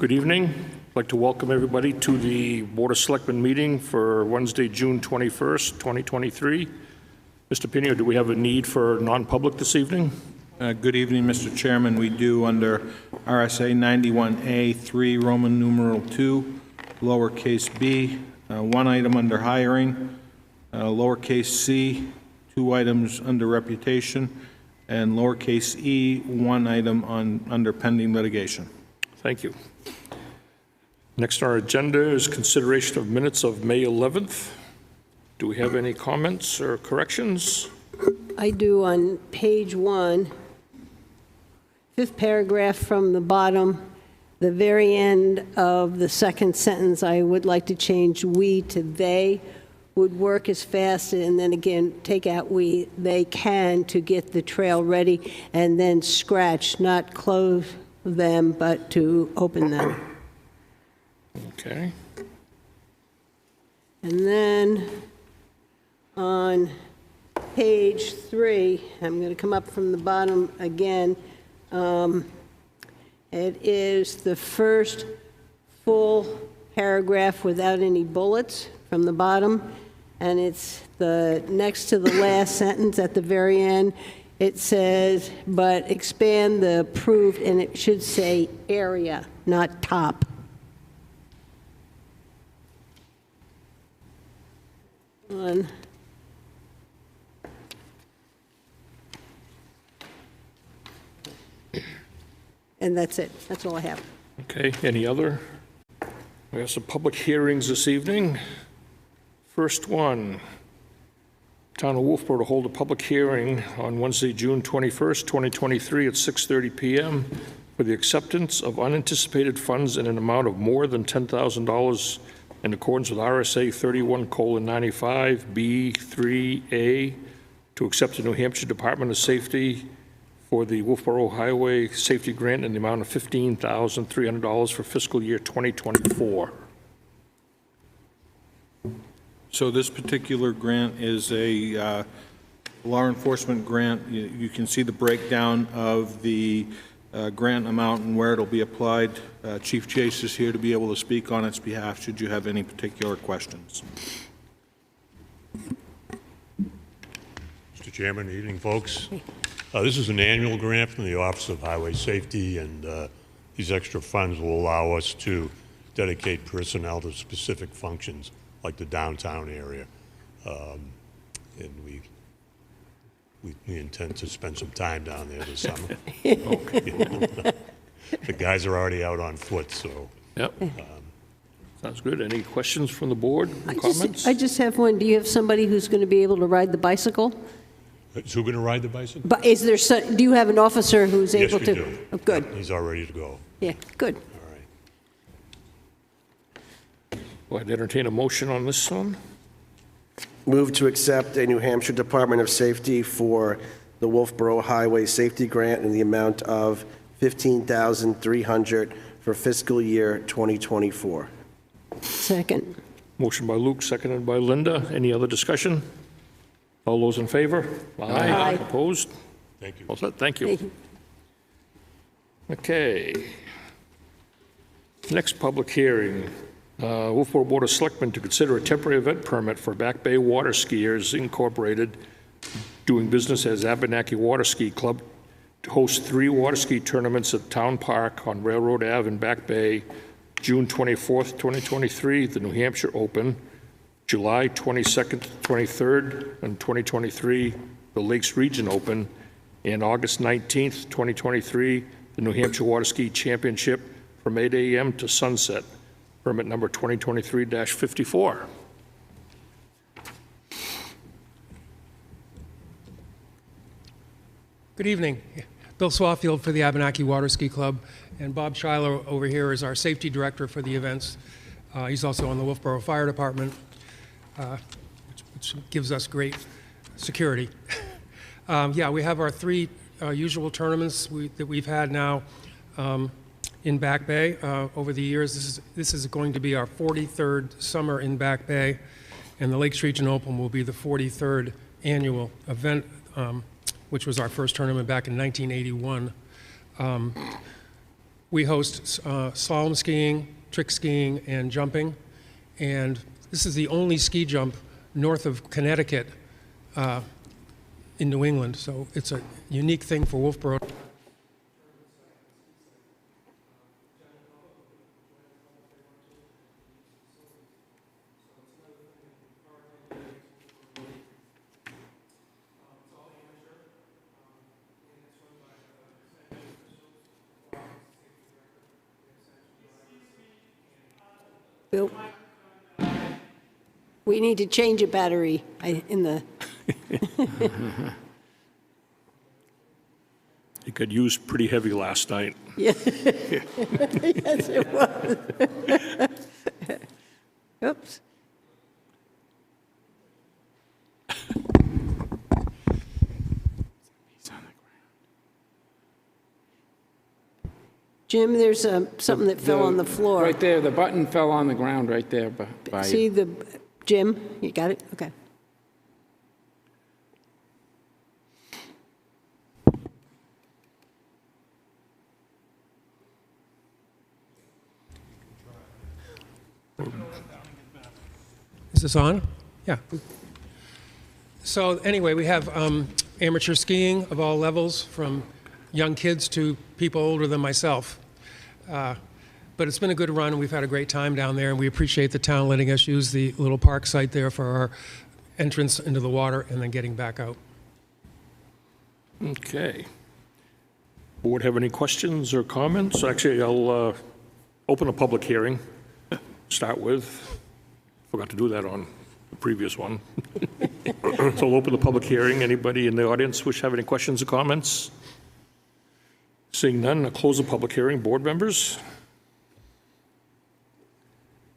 Good evening. I'd like to welcome everybody to the Board of Selectmen meeting for Wednesday, June 21st, 2023. Mr. Pino, do we have a need for non-public this evening? Good evening, Mr. Chairman. We do under RSA 91A3, Roman numeral 2, lowercase b, one item under hiring, lowercase c, two items under reputation, and lowercase e, one item under pending litigation. Thank you. Next on our agenda is consideration of minutes of May 11th. Do we have any comments or corrections? I do on page 1, fifth paragraph from the bottom, the very end of the second sentence, I would like to change we to they. Would work as fast, and then again, take out we, they can to get the trail ready, and then scratch, not close them, but to open them. Okay. And then on page 3, I'm going to come up from the bottom again. It is the first full paragraph without any bullets from the bottom, and it's the next to the last sentence at the very end. It says, but expand the approved, and it should say area, not top. And that's it. That's all I have. Okay, any other? We have some public hearings this evening. First one, Town of Wolfeboro to hold a public hearing on Wednesday, June 21st, 2023 at 6:30 p.m. for the acceptance of unanticipated funds in an amount of more than $10,000 in accordance with RSA 31:95B3A to accept the New Hampshire Department of Safety for the Wolfeboro Highway Safety Grant in the amount of $15,300 for fiscal year 2024. So this particular grant is a law enforcement grant. You can see the breakdown of the grant amount and where it'll be applied. Chief Chase is here to be able to speak on its behalf should you have any particular questions. Mr. Chairman, good evening, folks. This is an annual grant from the Office of Highway Safety, and these extra funds will allow us to dedicate personnel to specific functions like the downtown area. And we intend to spend some time down there this summer. The guys are already out on foot, so. Yep. Sounds good. Any questions from the board? Comments? I just have one. Do you have somebody who's going to be able to ride the bicycle? Is who going to ride the bicycle? But is there? Do you have an officer who's able to? Yes, we do. Oh, good. He's all ready to go. Yeah, good. All right. Well, I'd entertain a motion on this one. Move to accept a New Hampshire Department of Safety for the Wolfeboro Highway Safety Grant in the amount of $15,300 for fiscal year 2024. Second. Motion by Luke, seconded by Linda. Any other discussion? All those in favor? Aye. Opposed? Thank you. All set. Thank you. Okay. Next public hearing. Wolfeboro Board of Selectmen to consider a temporary event permit for Back Bay Water Skiers Incorporated, doing business as Abenaki Water Ski Club, to host 3 water ski tournaments at Town Park on Railroad Ave in Back Bay, June 24th, 2023, the New Hampshire Open, July 22nd, 23rd, and 2023, the Lakes Region Open, and August 19th, 2023, the New Hampshire Water Ski Championship from 8 a.m. to sunset. Permit number 2023-54. Good evening. Bill Swafield for the Abenaki Water Ski Club, and Bob Shiloh over here is our safety director for the events. He's also on the Wolfeboro Fire Department, which gives us great security. Yeah, we have our 3 usual tournaments that we've had now in Back Bay over the years. This is going to be our 43rd summer in Back Bay, and the Lakes Region Open will be the 43rd annual event, which was our first tournament back in 1981. We host slalom skiing, trick skiing, and jumping. And this is the only ski jump north of Connecticut in New England. So it's a unique thing for Wolfeboro. Bill? We need to change a battery in the, It got used pretty heavy last night. yes, it was. Oops. Jim, there's something that fell on the floor. Right there, the button fell on the ground right there by See you. the, Jim, you got it? Okay. Is this on? Yeah. So anyway, we have amateur skiing of all levels, from young kids to people older than myself. But it's been a good run, and we've had a great time down there, and we appreciate the town letting us use the little park site there for our entrance into the water and then getting back out. Okay. Board have any questions or comments? Actually, I'll open a public hearing, start with. Forgot to do that on the previous one. So I'll open the public hearing. Anybody in the audience wish to have any questions or comments? Seeing none, I'll close the public hearing. Board members?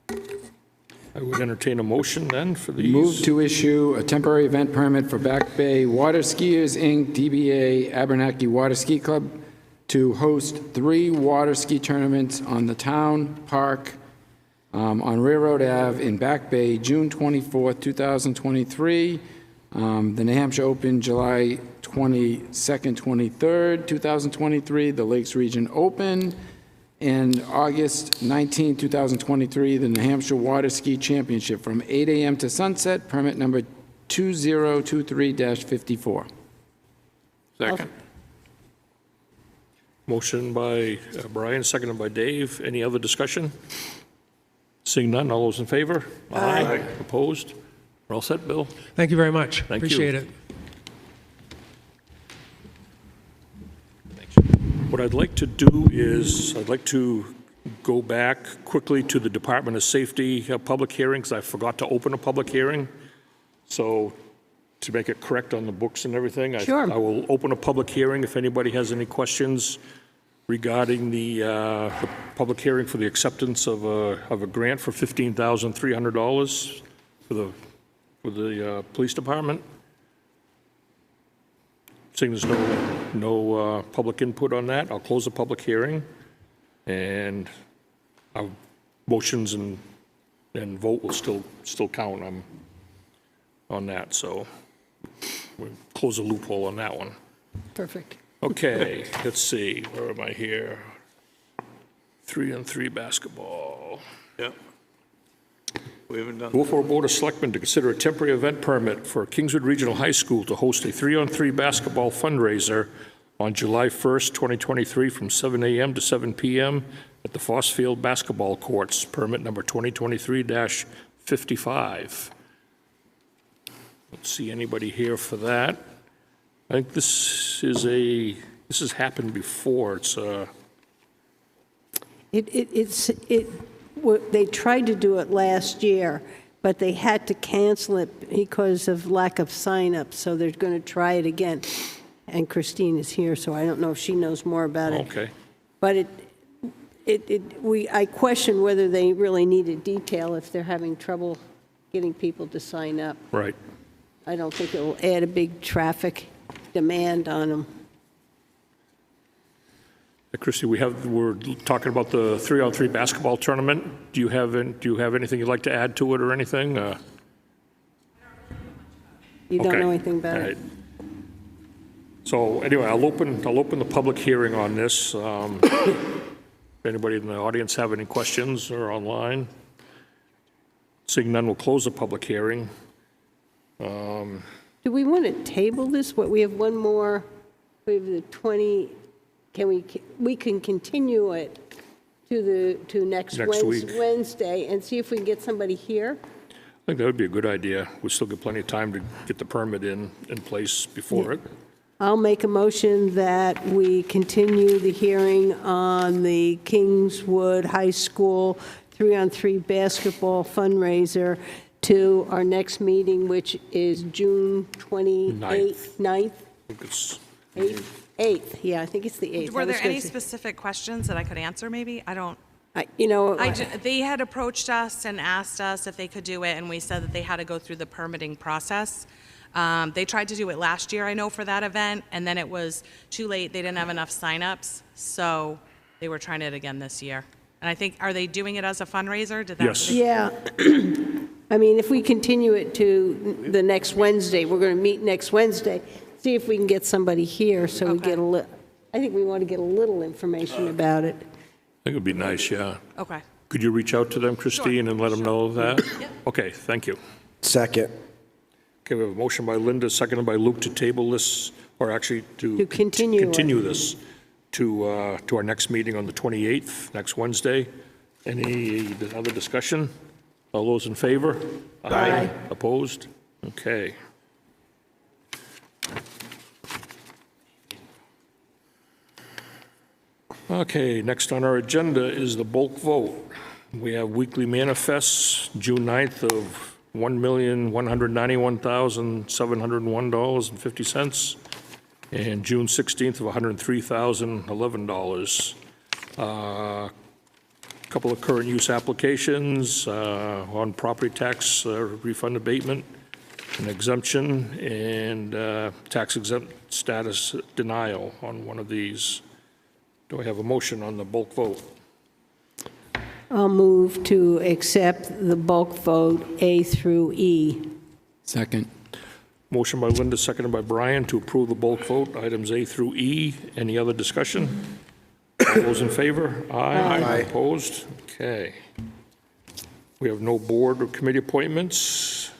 I would entertain a motion then for these. Move to issue a temporary event permit for Back Bay Water Skiers, Inc., DBA Abernathy Water Ski Club, to host 3 water ski tournaments on the town park on Railroad Ave in Back Bay, June 24th, 2023. The New Hampshire Open, July 22nd, 23rd, 2023. The Lakes Region Open. And August 19, 2023, the New Hampshire Water Ski Championship from 8 a.m. to sunset, permit number 2023-54. Second. Motion by Brian, seconded by Dave. Any other discussion? Seeing none, all those in favor? Aye. Opposed? We're all set, Bill. Thank you very much. Thank you. Appreciate it. What I'd like to do is, I'd like to go back quickly to the Department of Safety public hearing, because I forgot to open a public hearing. So to make it correct on the books and everything, Sure. I will open a public hearing if anybody has any questions regarding the public hearing for the acceptance of a grant for $15,300 for the police department. Seeing there's no public input on that, I'll close the public hearing, and our motions and vote will still count on that, so we'll close the loophole on that one. Perfect. Okay, let's see, where am I here? 3-on-3 basketball. Yeah. We haven't done. Wolfeboro Board of Selectmen to consider a temporary event permit for Kingswood Regional High School to host a 3-on-3 basketball fundraiser on July 1st, 2023, from 7 a.m. to 7 p.m. at the Fossfield Basketball Courts, permit number 2023-55. Don't see anybody here for that. I think this has happened before. They tried to do it last year, but they had to cancel it because of lack of sign-up, so they're going to try it again. And Christine is here, so I don't know if she knows more about it. Okay. But I question whether they really needed detail if they're having trouble getting people to sign up. Right. I don't think it will add a big traffic demand on them. Christy, we're talking about the 3-on-3 basketball tournament. Do you have anything you'd like to add to it or anything? You don't Okay. know anything about All it? right. So anyway, I'll open the public hearing on this. Anybody in the audience have any questions or online? Seeing none, we'll close the public hearing. Do we want to table this? What, we have one more, we have the 20, we can continue it to next Next week. Wednesday and see if we can get somebody here? I think that would be a good idea. We still get plenty of time to get the permit in place before it. I'll make a motion that we continue the hearing on the Kingswood High School 3-on-3 basketball fundraiser to our next meeting, which is June 28th, 9th, I think it's 8th. Yeah, I think it's the 8th. Were there any specific questions that I could answer, maybe? I don't, they had approached us and asked us if they could do it, and we said that they had to go through the permitting process. They tried to do it last year, I know, for that event, and then it was too late. They didn't have enough signups, so they were trying it again this year. And I think, are they doing it as a fundraiser? Did that? Yes. Yeah. I mean, if we continue it to the next Wednesday, we're going to meet next Wednesday, see if we can get somebody here so we Okay. get I think we want to get a little information about it. I think it would be nice, yeah. Okay. Could you reach out to them, Christine, and let them know that? Yep. Okay, thank you. Second. Okay, we have a motion by Linda, seconded by Luke to table this, or actually To continue it. continue this to our next meeting on the 28th, next Wednesday. Any other discussion? All those in favor? Aye. Opposed? Okay. Okay, next on our agenda is the bulk vote. We have weekly manifests, June 9th of $1,191,701.50, and June 16th of $103,011. A couple of current use applications on property tax refund abatement, an exemption, and tax exempt status denial on one of these. Do I have a motion on the bulk vote? I'll move to accept the bulk vote A through E. Second. Motion by Linda, seconded by Brian, to approve the bulk vote, items A through E. Any other discussion? All those in favor? Aye. Opposed? Okay. We have no board or committee appointments.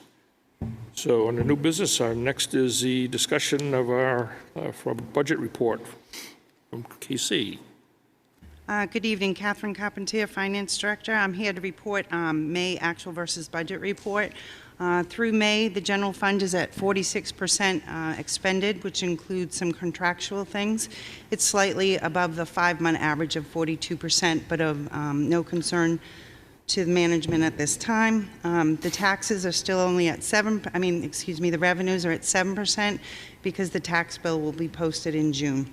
So under new business, our next is the discussion of our from budget report from KC. Good evening, Catherine Carpentier, Finance Director. I'm here to report May actual versus budget report. Through May, the general fund is at 46% expended, which includes some contractual things. It's slightly above the 5-month average of 42%, but of no concern to the management at this time. The taxes are still only at the revenues are at 7% because the tax bill will be posted in June.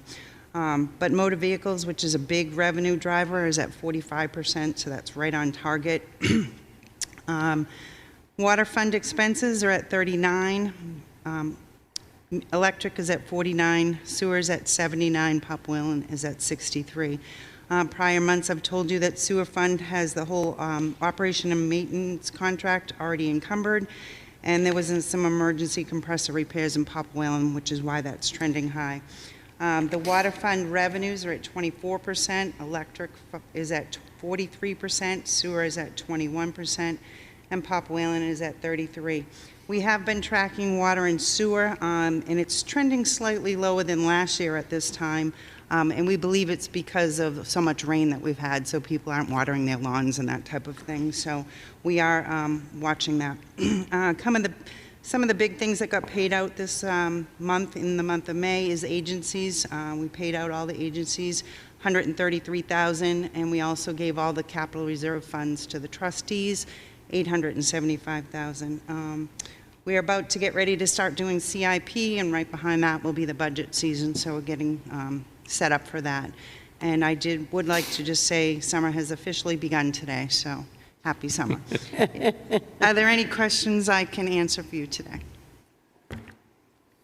But motor vehicles, which is a big revenue driver, is at 45%, so that's right on target. Water fund expenses are at 39. Electric is at 49. Sewer is at 79. Pop Whalen is at 63. Prior months, I've told you that sewer fund has the whole operation and maintenance contract already encumbered, and there was some emergency compressor repairs in Pop Whalen, which is why that's trending high. The water fund revenues are at 24%, electric is at 43%, sewer is at 21%, and Pop Whalen is at 33%. We have been tracking water and sewer, and it's trending slightly lower than last year at this time, and we believe it's because of so much rain that we've had, so people aren't watering their lawns and that type of thing. So we are watching that. Some of the big things that got paid out this month, in the month of May, is agencies. We paid out all the agencies, $133,000, and we also gave all the capital reserve funds to the trustees, $875,000. We're about to get ready to start doing CIP, and right behind that will be the budget season, so we're getting set up for that. And I would like to just say summer has officially begun today, so happy summer. Are there any questions I can answer for you today?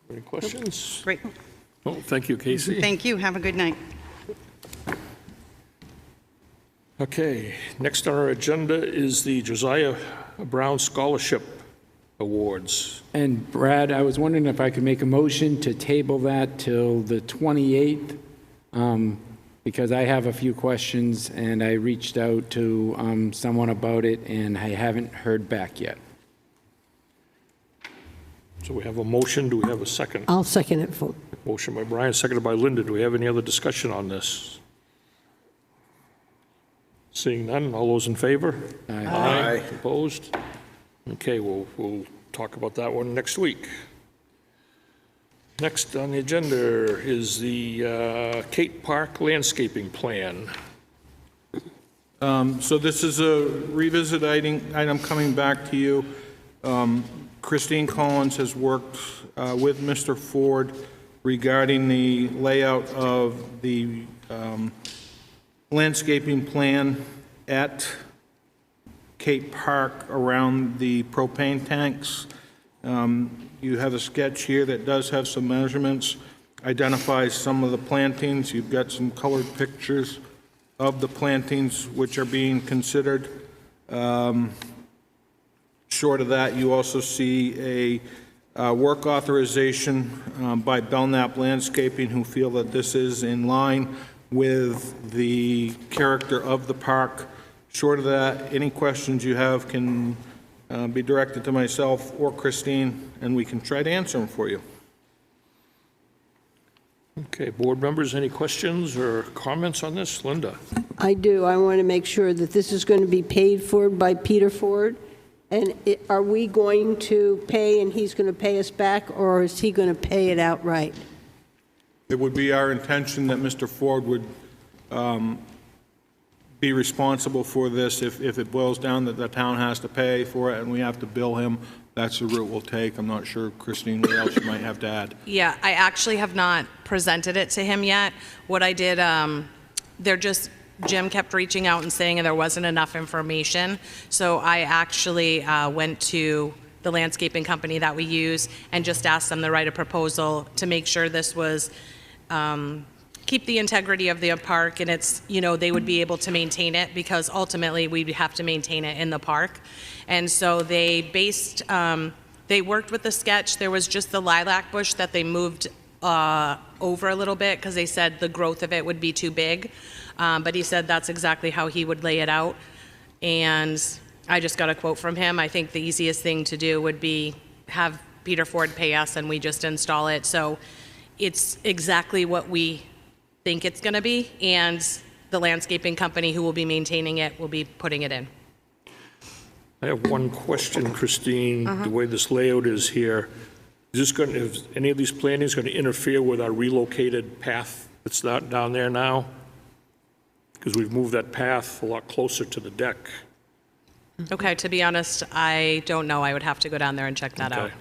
Any questions? Great. Oh, thank you, Casey. Thank you. Have a good night. Okay, next on our agenda is the Josiah Brown Scholarship Awards. And Brad, I was wondering if I could make a motion to table that till the 28th, because I have a few questions, and I reached out to someone about it, and I haven't heard back yet. So we have a motion. Do we have a second? I'll second it for. Motion by Brian, seconded by Linda. Do we have any other discussion on this? Seeing none, all those in favor? Aye. Opposed? Okay, we'll talk about that one next week. Next on the agenda is the Kate Park landscaping plan. So this is a revisit item coming back to you. Christine Collins has worked with Mr. Ford regarding the layout of the landscaping plan at Kate Park around the propane tanks. You have a sketch here that does have some measurements, identifies some of the plantings. You've got some colored pictures of the plantings which are being considered. Short of that, you also see a work authorization by Belknap Landscaping, who feel that this is in line with the character of the park. Short of that, any questions you have can be directed to myself or Christine, and we can try to answer them for you. Okay, board members, any questions or comments on this? Linda? I do. I want to make sure that this is going to be paid for by Peter Ford. And are we going to pay and he's going to pay us back, or is he going to pay it outright? It would be our intention that Mr. Ford would be responsible for this. If it boils down that the town has to pay for it and we have to bill him, that's the route we'll take. I'm not sure, Christine, what else you might have to add. Yeah, I actually have not presented it to him yet. What I did, Jim kept reaching out and saying there wasn't enough information. So I actually went to the landscaping company that we use and just asked them to write a proposal to make sure this was, keep the integrity of the park, and it's, they would be able to maintain it, because ultimately we'd have to maintain it in the park. And so they worked with the sketch. There was just the lilac bush that they moved over a little bit because they said the growth of it would be too big. But he said that's exactly how he would lay it out. And I just got a quote from him. I think the easiest thing to do would be have Peter Ford pay us and we just install it. So it's exactly what we think it's going to be. And the landscaping company who will be maintaining it will be putting it in. I have one question, Christine. The way this layout is here, is any of these plantings going to interfere with our relocated path that's not down there now? Because we've moved that path a lot closer to the deck. Okay, to be honest, I don't know. I would have to go down there and check that out.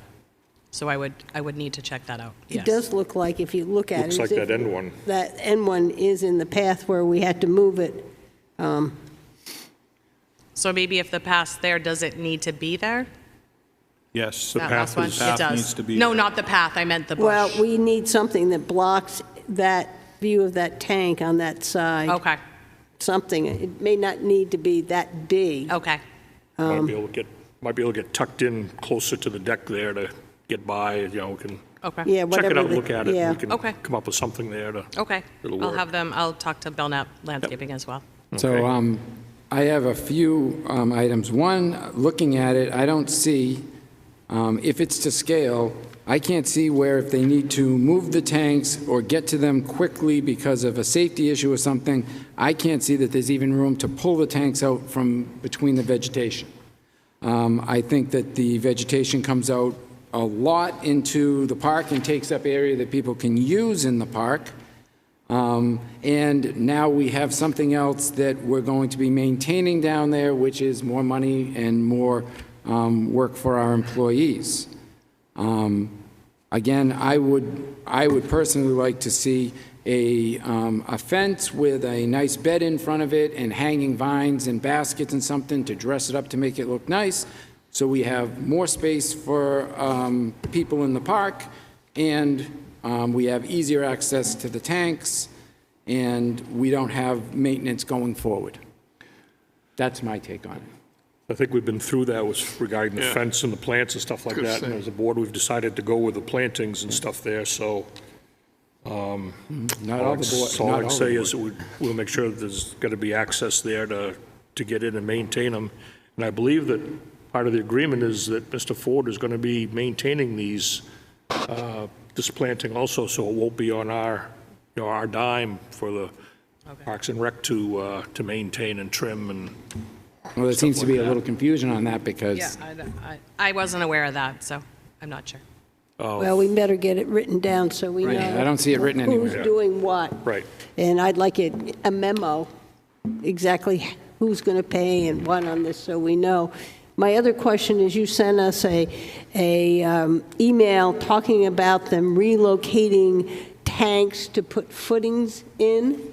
So I would need to check that out. It does look like, if you look at it. Looks like that end one. That end one is in the path where we had to move it. So maybe if the path's there, does it need to be there? Yes, the That path last one? It does. needs to be. No, not the path. I meant the bush. Well, we need something that blocks that view of that tank on that side. Okay, Something. It may not need to be that big. okay. Might be able to get tucked in closer to the deck there to get by, we can Okay. Yeah, check whatever. it out, look at it. Yeah. We can Okay. come up with something there to. Okay. It'll I'll work. have them, I'll talk to Belknap Landscaping as well. So I have a few items. One, looking at it, I don't see, if it's to scale, I can't see where if they need to move the tanks or get to them quickly because of a safety issue or something, I can't see that there's even room to pull the tanks out from between the vegetation. I think that the vegetation comes out a lot into the park and takes up area that people can use in the park. And now we have something else that we're going to be maintaining down there, which is more money and more work for our employees. Again, I would personally like to see a fence with a nice bed in front of it and hanging vines and baskets and something to dress it up to make it look nice, so we have more space for people in the park, and we have easier access to the tanks, and we don't have maintenance going forward. That's my take on it. I think we've been through that with regarding the fence and the plants and stuff like that. And as a board, we've decided to go with the plantings and stuff there, so Not all the All I can say is board. we'll make sure that there's got to be access there to get in and maintain them. And I believe that part of the agreement is that Mr. Ford is going to be maintaining these, this planting also, so it won't be on our, our dime for the Parks and Rec to maintain and trim and. Well, there seems to be a little confusion on that because Yeah, I wasn't aware of that, so I'm not sure. Well, we better get it written down so we know. Right, I don't see it written anywhere. Who's doing what. Right. And I'd like a memo, exactly who's going to pay and what on this, so we know. My other question is, you sent us a email talking about them relocating tanks to put footings in.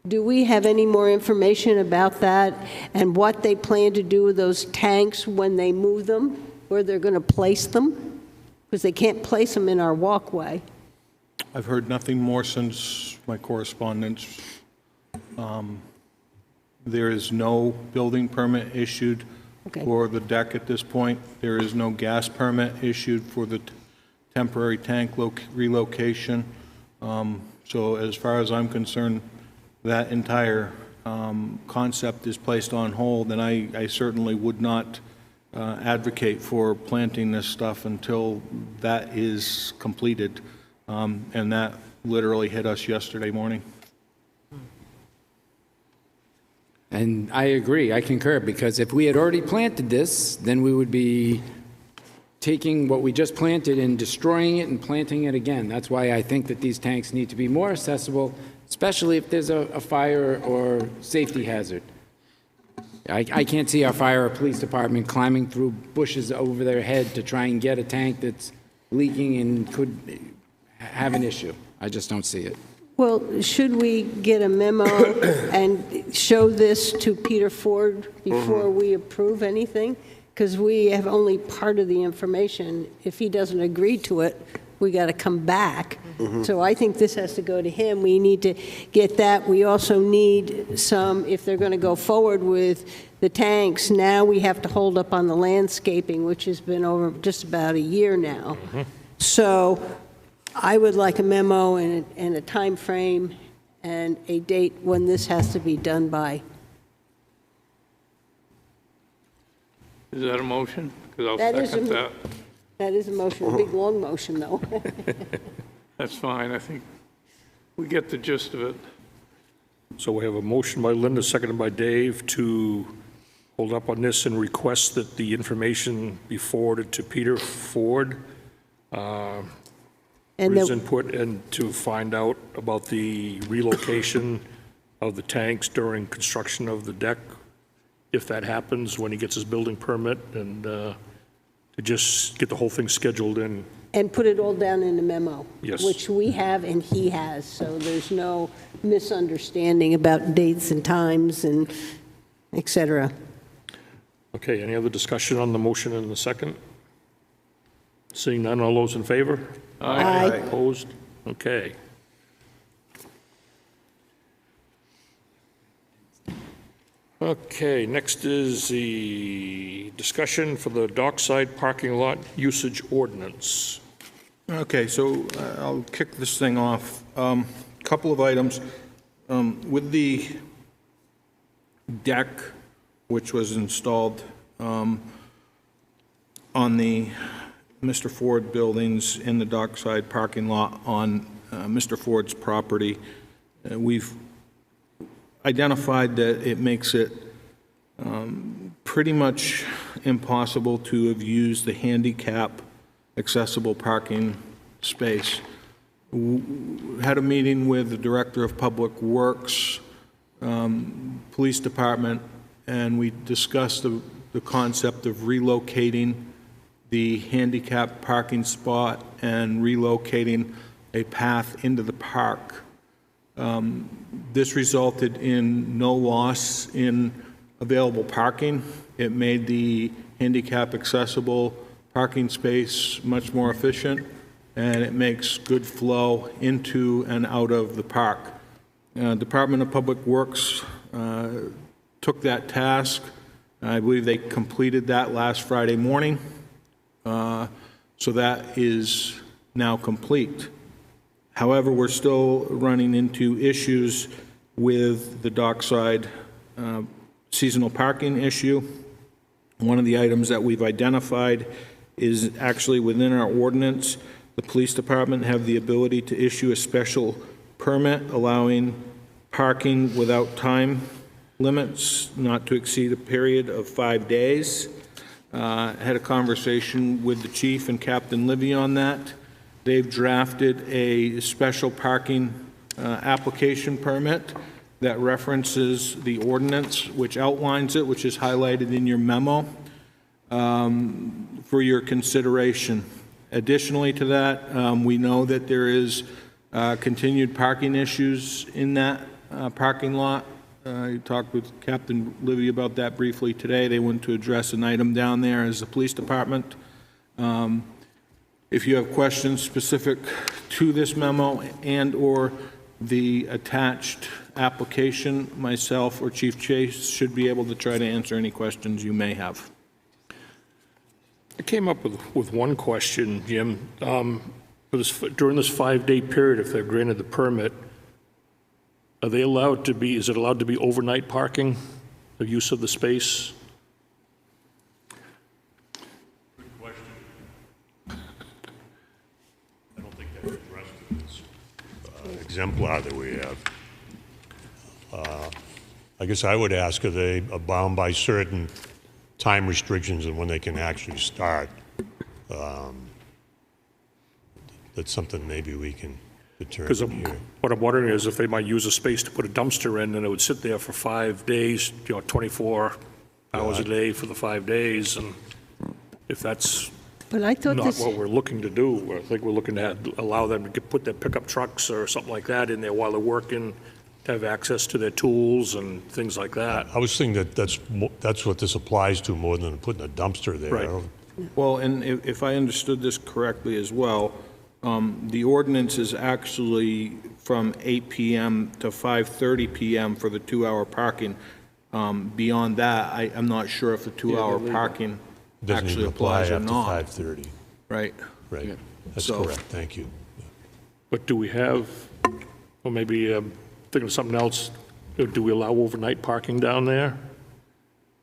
Do we have any more information about that and what they plan to do with those tanks when they move them, where they're going to place them? Because they can't place them in our walkway. I've heard nothing more since my correspondence. There is no building permit issued for the deck at this point. There is no gas permit issued for the temporary tank relocation. So as far as I'm concerned, that entire concept is placed on hold, and I certainly would not advocate for planting this stuff until that is completed. And that literally hit us yesterday morning. And I agree, I concur, because if we had already planted this, then we would be taking what we just planted and destroying it and planting it again. That's why I think that these tanks need to be more accessible, especially if there's a fire or safety hazard. I can't see our fire or police department climbing through bushes over their head to try and get a tank that's leaking and could have an issue. I just don't see it. Well, should we get a memo and show this to Peter Ford before we approve anything? Because we have only part of the information. If he doesn't agree to it, we got to come back. So I think this has to go to him. We need to get that. We also need some, if they're going to go forward with the tanks, now we have to hold up on the landscaping, which has been over just about a year now. So I would like a memo and a time frame and a date when this has to be done by. Is that a motion? Because I'll That is second a- that. That is a motion, a big, long motion, though. That's fine, I think we get the gist of it. So we have a motion by Linda, seconded by Dave, to hold up on this and request that the information be forwarded to Peter Ford, And his then, input, and to find out about the relocation of the tanks during construction of the deck, if that happens, when he gets his building permit, and to just get the whole thing scheduled in. and put it all down in the memo. Yes. Which we have and he has, so there's no misunderstanding about dates and times and et cetera. Okay, any other discussion on the motion in the second? Seeing none, all those in favor? Aye. Opposed? Okay. Okay, next is the discussion for the dockside parking lot usage ordinance. Okay, so I'll kick this thing off. Couple of items. With the deck, which was installed on the Mr. Ford buildings in the dockside parking lot on Mr. Ford's property, we've identified that it makes it pretty much impossible to have used the handicap accessible parking space. Had a meeting with the Director of Public Works, Police Department, and we discussed the concept of relocating the handicap parking spot and relocating a path into the park. This resulted in no loss in available parking. It made the handicap accessible parking space much more efficient, and it makes good flow into and out of the park. Department of Public Works took that task. I believe they completed that last Friday morning. So that is now complete. However, we're still running into issues with the dockside seasonal parking issue. One of the items that we've identified is actually within our ordinance. The police department have the ability to issue a special permit allowing parking without time limits, not to exceed a period of 5 days. I had a conversation with the chief and Captain Livy on that. They've drafted a special parking application permit that references the ordinance, which outlines it, which is highlighted in your memo, for your consideration. Additionally to that, we know that there is continued parking issues in that parking lot. I talked with Captain Livy about that briefly today. They went to address an item down there as the police department. If you have questions specific to this memo and/or the attached application, myself or Chief Chase should be able to try to answer any questions you may have. I came up with one question, Jim. During this 5-day period, if they're granted the permit, are they allowed to be, is it allowed to be overnight parking, the use of the space? Good question. I don't think that's addressed in this exemplar that we have. I guess I would ask, are they bound by certain time restrictions and when they can actually start? That's something maybe we can Because determine here. what I'm wondering is if they might use a space to put a dumpster in, and it would sit there for 5 days, 24 hours a day for the 5 days, and if that's But I thought not this, what we're looking to do, I think we're looking to allow them to put their pickup trucks or something like that in there while they're working, to have access to their tools and things like that. I was thinking that that's what this applies to more than putting a dumpster there. Right. Well, and if I understood this correctly as well, the ordinance is actually from 8 p.m. to 5:30 p.m. for the 2-hour parking. Beyond that, I'm not sure if the 2-hour parking Doesn't actually even apply applies or after not. 5:30. Right. Right. That's So- correct. Thank you. But do we have, or maybe thinking of something else, do we allow overnight parking down there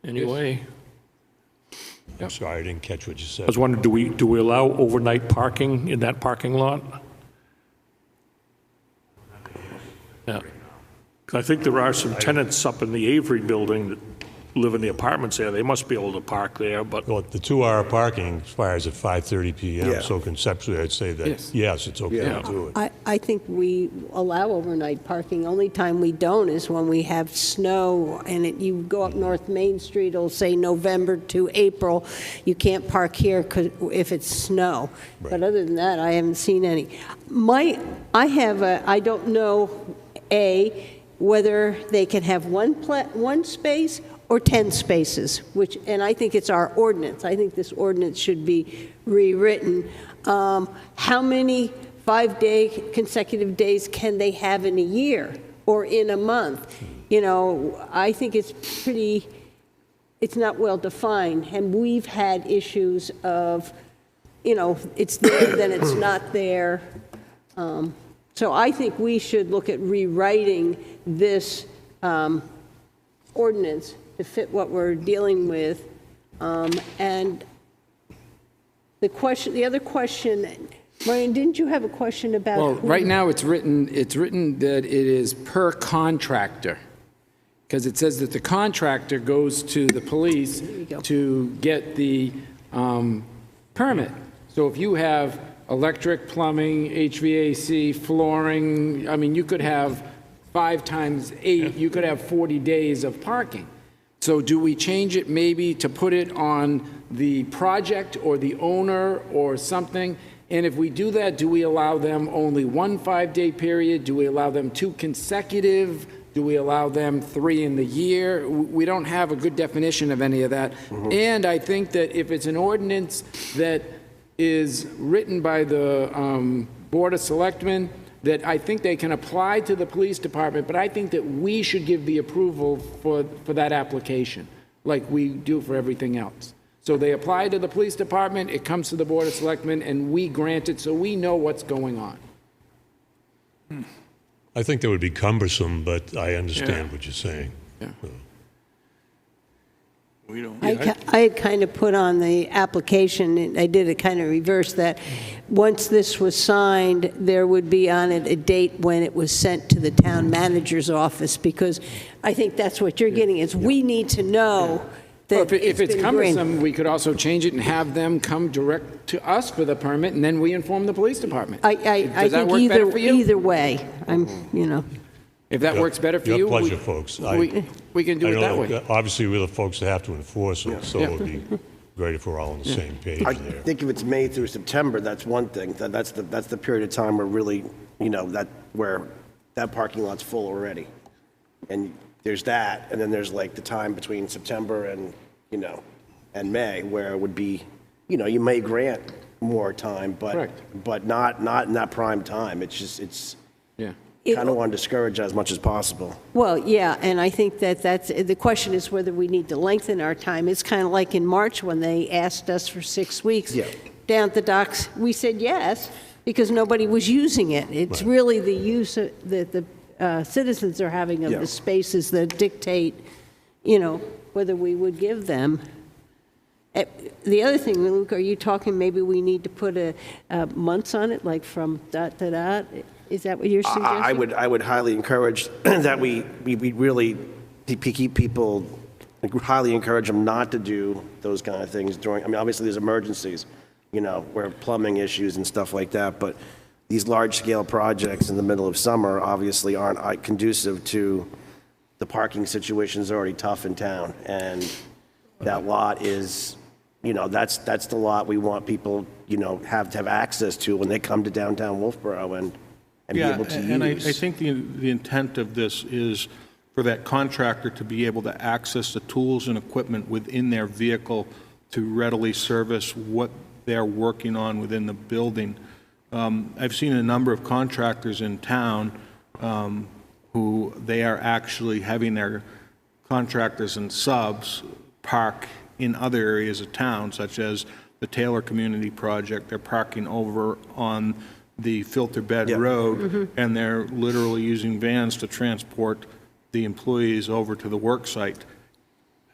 anyway? I'm sorry, I didn't catch what you I said. was wondering, do we allow overnight parking in that parking lot? Yeah. 'Cause I think there are some tenants up in the Avery building that live in the apartments there. They must be able to park there, but Well, the 2-hour parking expires at 5:30 p.m., Yeah. so conceptually, I'd say that, yes, it's okay to do it. I think we allow overnight parking. Only time we don't is when we have snow, and you go up North Main Street, it'll say November to April, you can't park here if it's snow. But Right. other than that, I haven't seen any. I don't know, whether they can have one space or 10 spaces, and I think it's our ordinance. I think this ordinance should be rewritten. How many 5-day consecutive days can they have in a year or in a month? I think it's not well defined, and we've had issues of, it's there, then it's not there. So I think we should look at rewriting this ordinance to fit what we're dealing with. And the other question, Brian, didn't you have a question about? Well, right now it's written that it is per contractor, because it says that the contractor goes to the police to get the permit. So if you have electric, plumbing, HVAC, flooring, I mean, you could have 5 times 8, you could have 40 days of parking. So do we change it maybe to put it on the project or the owner or something? And if we do that, do we allow them only 1 5-day period? Do we allow them 2 consecutive? Do we allow them 3 in the year? We don't have a good definition of any of that. And I think that if it's an ordinance that is written by the Board of Selectmen, that I think they can apply to the police department, but I think that we should give the approval for that application, like we do for everything else. So they apply to the police department, it comes to the Board of Selectmen, and we grant it so we know what's going on. I think that would be cumbersome, but I understand Yeah. what you're saying. Yeah. We don't. I had kind of put on the application, and I did it kind of reverse, that once this was signed, there would be on it a date when it was sent to the town manager's office, because I think that's what you're getting, is we need to know Well, that if it's been granted. cumbersome, we could also change it and have them come direct to us for the permit, and then we inform the police department. I Does that think work better for you? either way, If that works better for you, Your pleasure, folks. we can do I it know that way. obviously, we're the folks that have to enforce it, so it would be great if we're all on the same page I there. think if it's May through September, that's one thing. That's the period of time where really, where that parking lot's full already. And there's that, and then there's like the time between September and, and May, where it would be, you may grant more time, Correct. but not in that prime time. It's Yeah. kind of want to discourage as much as possible. Well, yeah, and I think that's, the question is whether we need to lengthen our time. It's kind of like in March when they asked us for 6 weeks. Yeah. Down at the docks, we said yes, because nobody was using it. It's really the use that the citizens are having of Yeah. the spaces that dictate, whether we would give them. The other thing, Luke, are you talking maybe we need to put a months on it, like from dot to dot? Is that what you're suggesting? I would highly encourage that we really keep people, highly encourage them not to do those kind of things during, obviously there's emergencies, where plumbing issues and stuff like that, but these large-scale projects in the middle of summer obviously aren't conducive to the parking situation's already tough in town, and that lot is, that's the lot we want people, have to have access to when they come to downtown Wolfeboro and be able to use. And I think the intent of this is for that contractor to be able to access the tools and equipment within their vehicle to readily service what they're working on within the building. I've seen a number of contractors in town who they are actually having their contractors and subs park in other areas of town, such as the Taylor Community Project. They're parking over on the Filter Bed Road, and they're literally using vans to transport the employees over to the work site.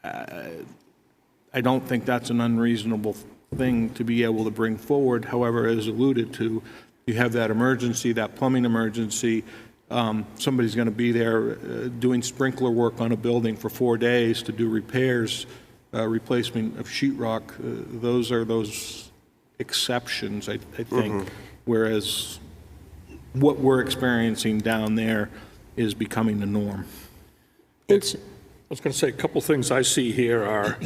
I don't think that's an unreasonable thing to be able to bring forward. However, as alluded to, you have that emergency, that plumbing emergency. Somebody's going to be there doing sprinkler work on a building for 4 days to do repairs, replacement of sheetrock. Those are those exceptions, I think, whereas what we're experiencing down there is becoming the norm. I was going to say, a couple things I see here are,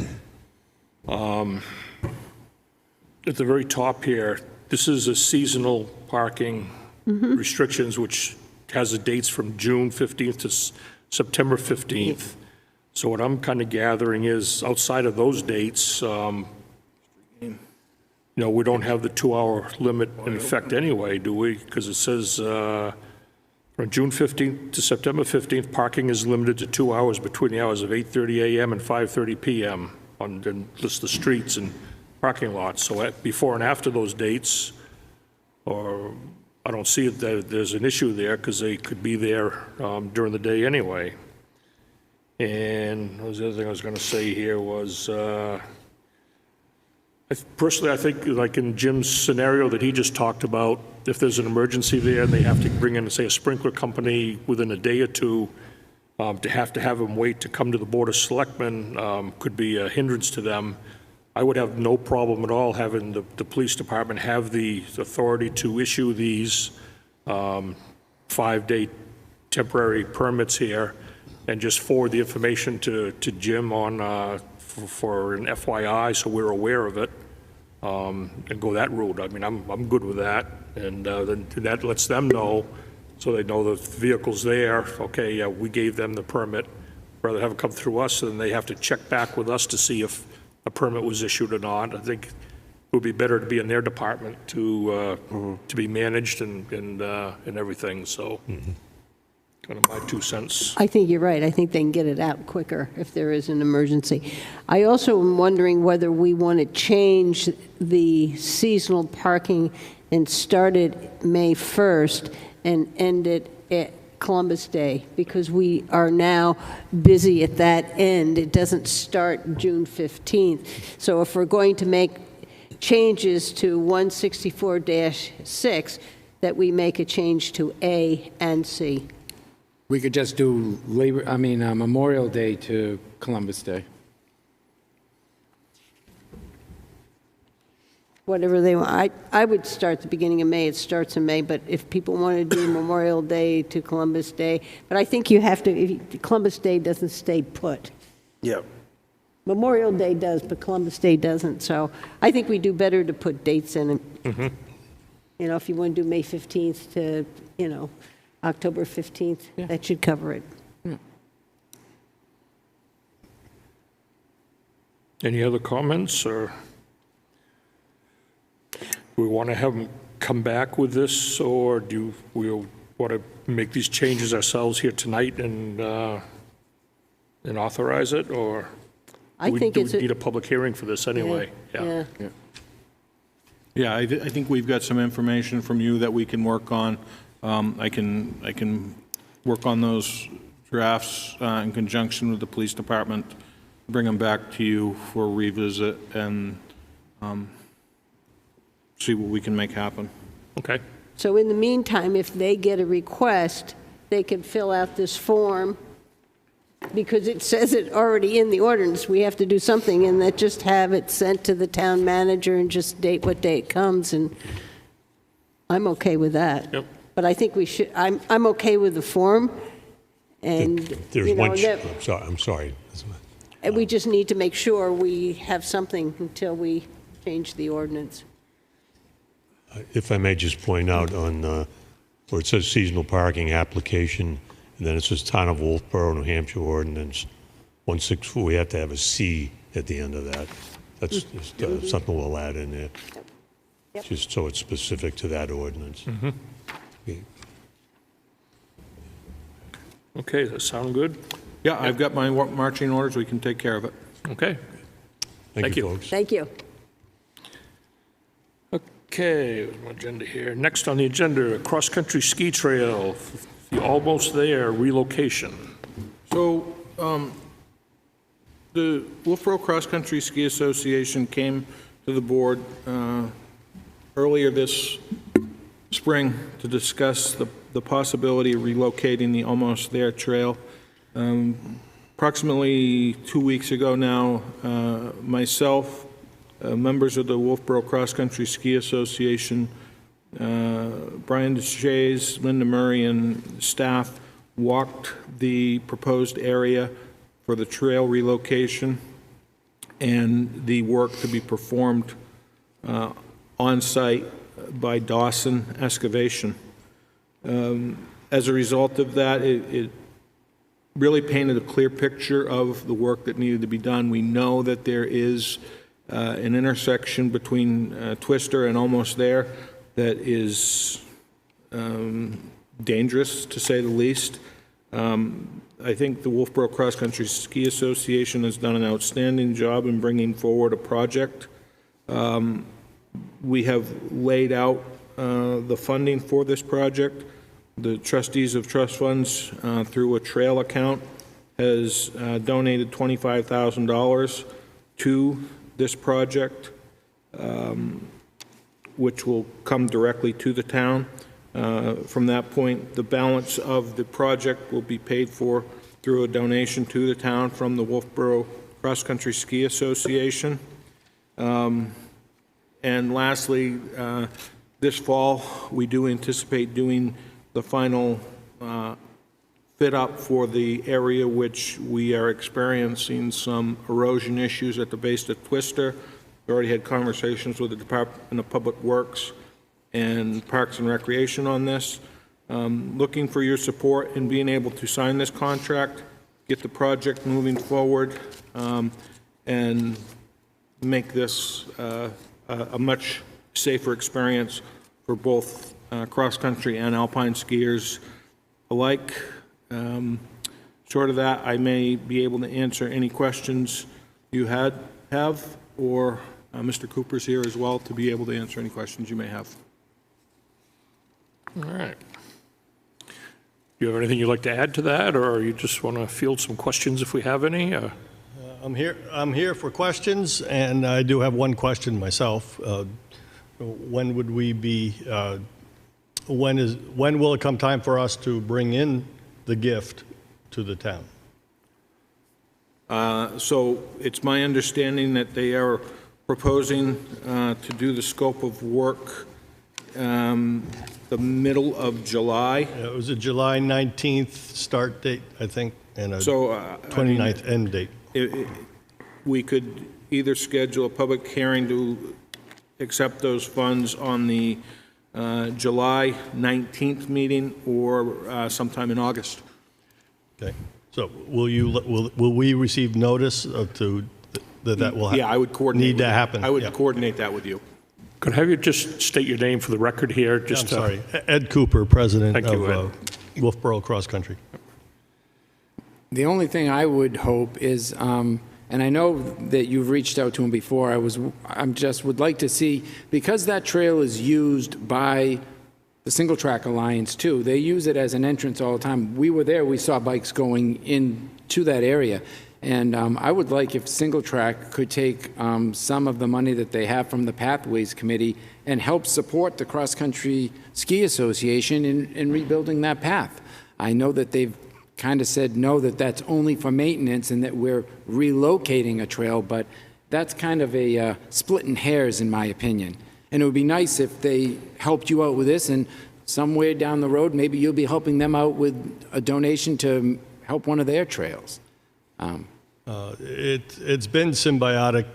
at the very top here, this is a seasonal parking restrictions, which has the dates from June 15th to September 15th. So what I'm kind of gathering is, outside of those dates, we don't have the 2-hour limit in effect anyway, do we? Because it says from June 15th to September 15th, parking is limited to 2 hours between the hours of 8:30 a.m. and 5:30 p.m. on just the streets and parking lots. So before and after those dates, or I don't see that there's an issue there, because they could be there during the day anyway. And what was the other thing I was going to say here was, personally, I think, like in Jim's scenario that he just talked about, if there's an emergency there and they have to bring in, say, a sprinkler company within a day or two, to have them wait to come to the Board of Selectmen could be a hindrance to them. I would have no problem at all having the police department have the authority to issue these 5-day temporary permits here, and just forward the information to Jim on for an FYI, so we're aware of it, and go that route. I mean, I'm good with that, and then that lets them know, so they know the vehicle's there. Okay, yeah, we gave them the permit. Rather have it come through us, and then they have to check back with us to see if a permit was issued or not. I think it would be better to be in their department to be managed and everything. So, kind of my 2 cents. I think you're right. I think they can get it out quicker if there is an emergency. I also am wondering whether we want to change the seasonal parking and start it May 1st and end it at Columbus Day, because we are now busy at that end. It doesn't start June 15th. So if we're going to make changes to 164-6, that we make a change to A and C. We could just do Memorial Day to Columbus Day. Whatever they want. I would start the beginning of May. It starts in May, but if people want to do Memorial Day to Columbus Day, but I think you have to, Columbus Day doesn't stay put. Yep. Memorial Day does, but Columbus Day doesn't, so I think we do better to put dates in. You know, if you want to do May 15th to, you know, October 15th, that should cover it. Any other comments, or do we want to have them come back with this, or do we want to make these changes ourselves here tonight and authorize it, or I do think we it's need a public hearing for this anyway? Yeah. Yeah, I think we've got some information from you that we can work on. I can work on those drafts in conjunction with the police department, bring them back to you for revisit, and see what we can make happen. Okay. So in the meantime, if they get a request, they can fill out this form, because it says it already in the ordinance. We have to do something, and that just have it sent to the town manager and just date what day it comes, and I'm okay with that. Yep. But I think we should, I'm okay with the form, and, There's you know, one, that, I'm sorry. and we just need to make sure we have something until we change the ordinance. If I may just point out on where it says seasonal parking application, and then it says Town of Wolfeboro, New Hampshire ordinance 164, we have to have a C at the end of that. That's just, something we'll add in there. Yep. Just so it's specific to that ordinance. Okay. Okay, does that sound good? Yeah, I've got my marching orders. We can take care of it. Okay. Thank you, you. folks. Thank you. Okay, my agenda here. Next on the agenda, cross-country ski trail, almost there, relocation. So, the Wolfeboro Cross Country Ski Association came to the board earlier this spring to discuss the possibility of relocating the Almost There Trail. Approximately 2 weeks ago now, myself, members of the Wolfeboro Cross Country Ski Association, Brian DeShays, Linda Murray, and staff walked the proposed area for the trail relocation and the work to be performed on-site by Dawson Excavation. As a result of that, it really painted a clear picture of the work that needed to be done. We know that there is an intersection between Twister and Almost There that is dangerous, to say the least. I think the Wolfeboro Cross Country Ski Association has done an outstanding job in bringing forward a project. We have laid out the funding for this project. The trustees of trust funds, through a trail account, has donated $25,000 to this project, which will come directly to the town. From that point, the balance of the project will be paid for through a donation to the town from the Wolfeboro Cross Country Ski Association. And lastly, this fall, we do anticipate doing the final fit up for the area which we are experiencing some erosion issues at the base of Twister. We already had conversations with the Department of Public Works and Parks and Recreation on this. Looking for your support in being able to sign this contract, get the project moving forward, and make this a much safer experience for both cross-country and alpine skiers alike. Short of that, I may be able to answer any questions you have, or Mr. Cooper's here as well to be able to answer any questions you may have. All right. you have anything you'd like to add to that, or you just want to field some questions if we have any? I'm here for questions, and I do have one question myself. When would we be, when will it come time for us to bring in the gift to the town? So it's my understanding that they are proposing to do the scope of work the middle of July. It was a July 19th start date, I think, and a So, 29th end date. We could either schedule a public hearing to accept those funds on the July 19th meeting or sometime in August. Okay. So will we receive notice that will Yeah, I would coordinate. need to happen? I would Yeah. coordinate that with you. Could I have you just state your name for the record here? I'm Just sorry. Ed Cooper, president Thank you, of Wolfeboro Cross Country. The only thing I would hope is, and I know that you've reached out to him before, would like to see, because that trail is used by the Single Track Alliance too, they use it as an entrance all the time. We were there, we saw bikes going into that area. And I would like if Single Track could take some of the money that they have from the Pathways Committee and help support the Cross Country Ski Association in rebuilding that path. I know that they've kind of said no, that that's only for maintenance and that we're relocating a trail, but that's kind of a splitting hairs in my opinion. And it would be nice if they helped you out with this, and somewhere down the road, maybe you'll be helping them out with a donation to help one of their trails. It's been symbiotic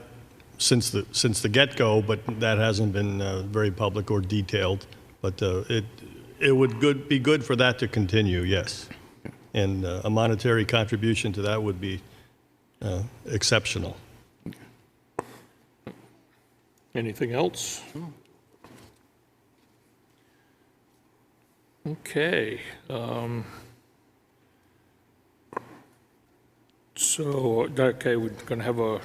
since the get-go, but that hasn't been very public or detailed. But it would be good for that to continue, yes. And a monetary contribution to that would be exceptional. anything else? Okay. So, okay, we're going to have a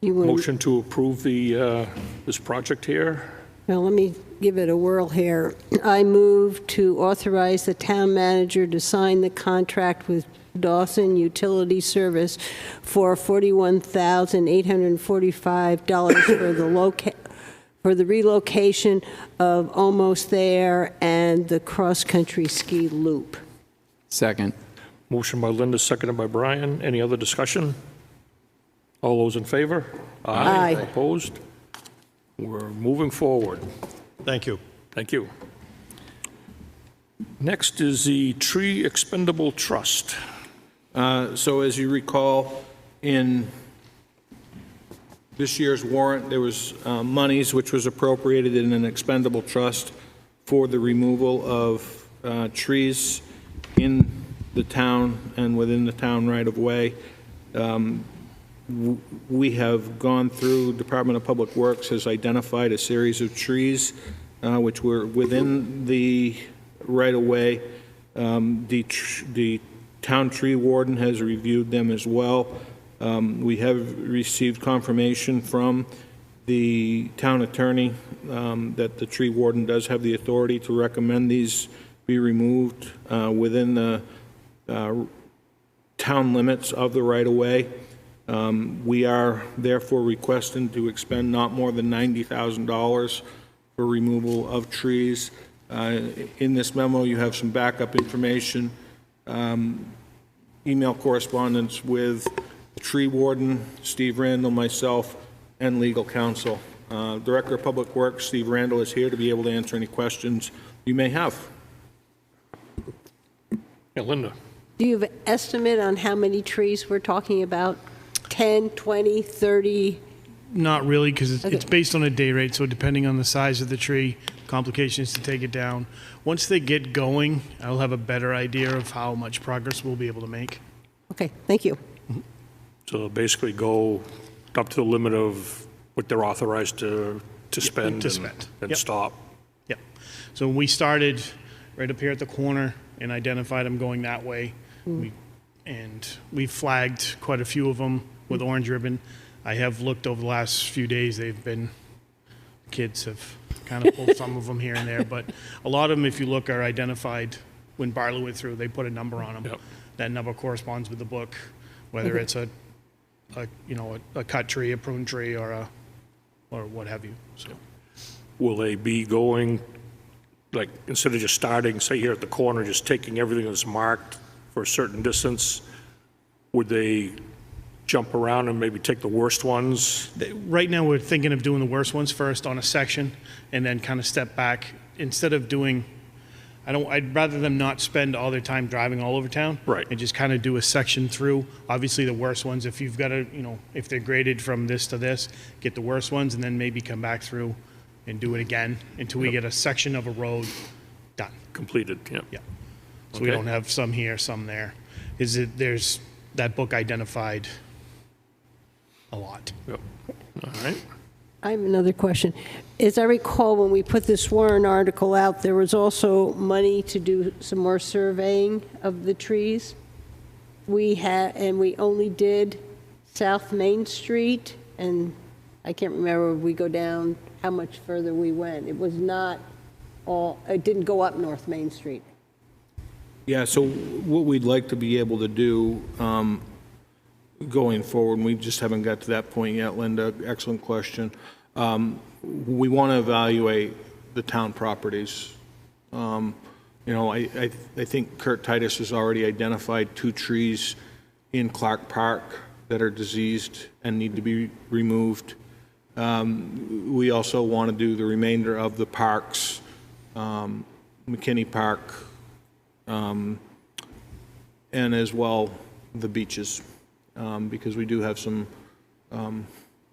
motion to approve this project here. Now, let me give it a whirl here. I move to authorize the town manager to sign the contract with Dawson Utility Service for $41,845 for the relocation of Almost There and the cross-country ski loop. Second. Motion by Linda, seconded by Brian. Any other discussion? All those in favor? Aye. Opposed? We're moving forward. Thank you. Thank you. Next is the Tree Expendable Trust. So as you recall, in this year's warrant, there was monies which was appropriated in an expendable trust for the removal of trees in the town and within the town right-of-way. We have gone through, Department of Public Works has identified a series of trees which were within the right-of-way. The town tree warden has reviewed them as well. We have received confirmation from the town attorney that the tree warden does have the authority to recommend these be removed within the town limits of the right-of-way. We are therefore requesting to expend not more than $90,000 for removal of trees. In this memo, you have some backup information, email correspondence with the tree warden, Steve Randall, myself, and legal counsel. Director of Public Works, Steve Randall, is here to be able to answer any questions you may have. Yeah, Linda. Do you have an estimate on how many trees we're talking about? 10, 20, 30? Not really, because it's based on a day rate, so depending on the size of the tree, complications to take it down. Once they get going, I'll have a better idea of how much progress we'll be able to make. Okay, thank you. So basically go up to the limit of what they're authorized to spend and Yep. stop. Yep. So we started right up here at the corner and identified them going that way. We flagged quite a few of them with orange ribbon. I have looked over the last few days. Kids have kind of pulled some of them here and there, but a lot of them, if you look, are identified when Bartley went through, they put a number on them. Yep. That number corresponds with the book, whether it's a cut tree, a prune tree, or what have you. So Will they be going, like, instead of just starting, say here at the corner, just taking everything that's marked for a certain distance, would they jump around and maybe take the worst ones? right now, we're thinking of doing the worst ones first on a section, and then kind of step back. Instead of doing, I'd rather them not spend all their time driving all over town. Right. And just kind of do a section through. Obviously, the worst ones, if you've got if they're graded from this to this, get the worst ones, and then maybe come back through and do it again until we get a section of a road done. Completed, yeah. Yeah. So we Okay. don't have some here, some there. There's that book identified a lot. Yep. All right. I have another question. As I recall, when we put this Warren article out, there was also money to do some more surveying of the trees. And we only did South Main Street, and I can't remember if we go down, how much further we went. It was not all, it didn't go up North Main Street. Yeah, so what we'd like to be able to do going forward, and we just haven't got to that point yet, Linda, excellent question. We want to evaluate the town properties. I think Kurt Titus has already identified 2 trees in Clark Park that are diseased and need to be removed. We also want to do the remainder of the parks, McKinney Park, and as well the beaches, because we do have some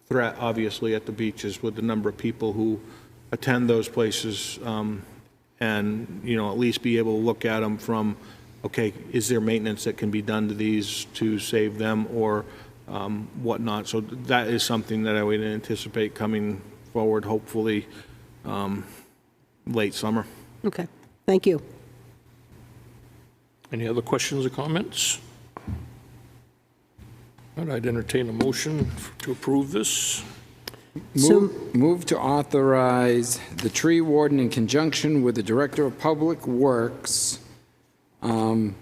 threat, obviously, at the beaches with the number of people who attend those places, and at least be able to look at them from, okay, is there maintenance that can be done to these to save them or whatnot? So that is something that I would anticipate coming forward, hopefully late summer. Okay, thank you. Any other questions or comments? All right, I'd entertain a motion to approve this. Move to authorize the tree warden in conjunction with the Director of Public Works to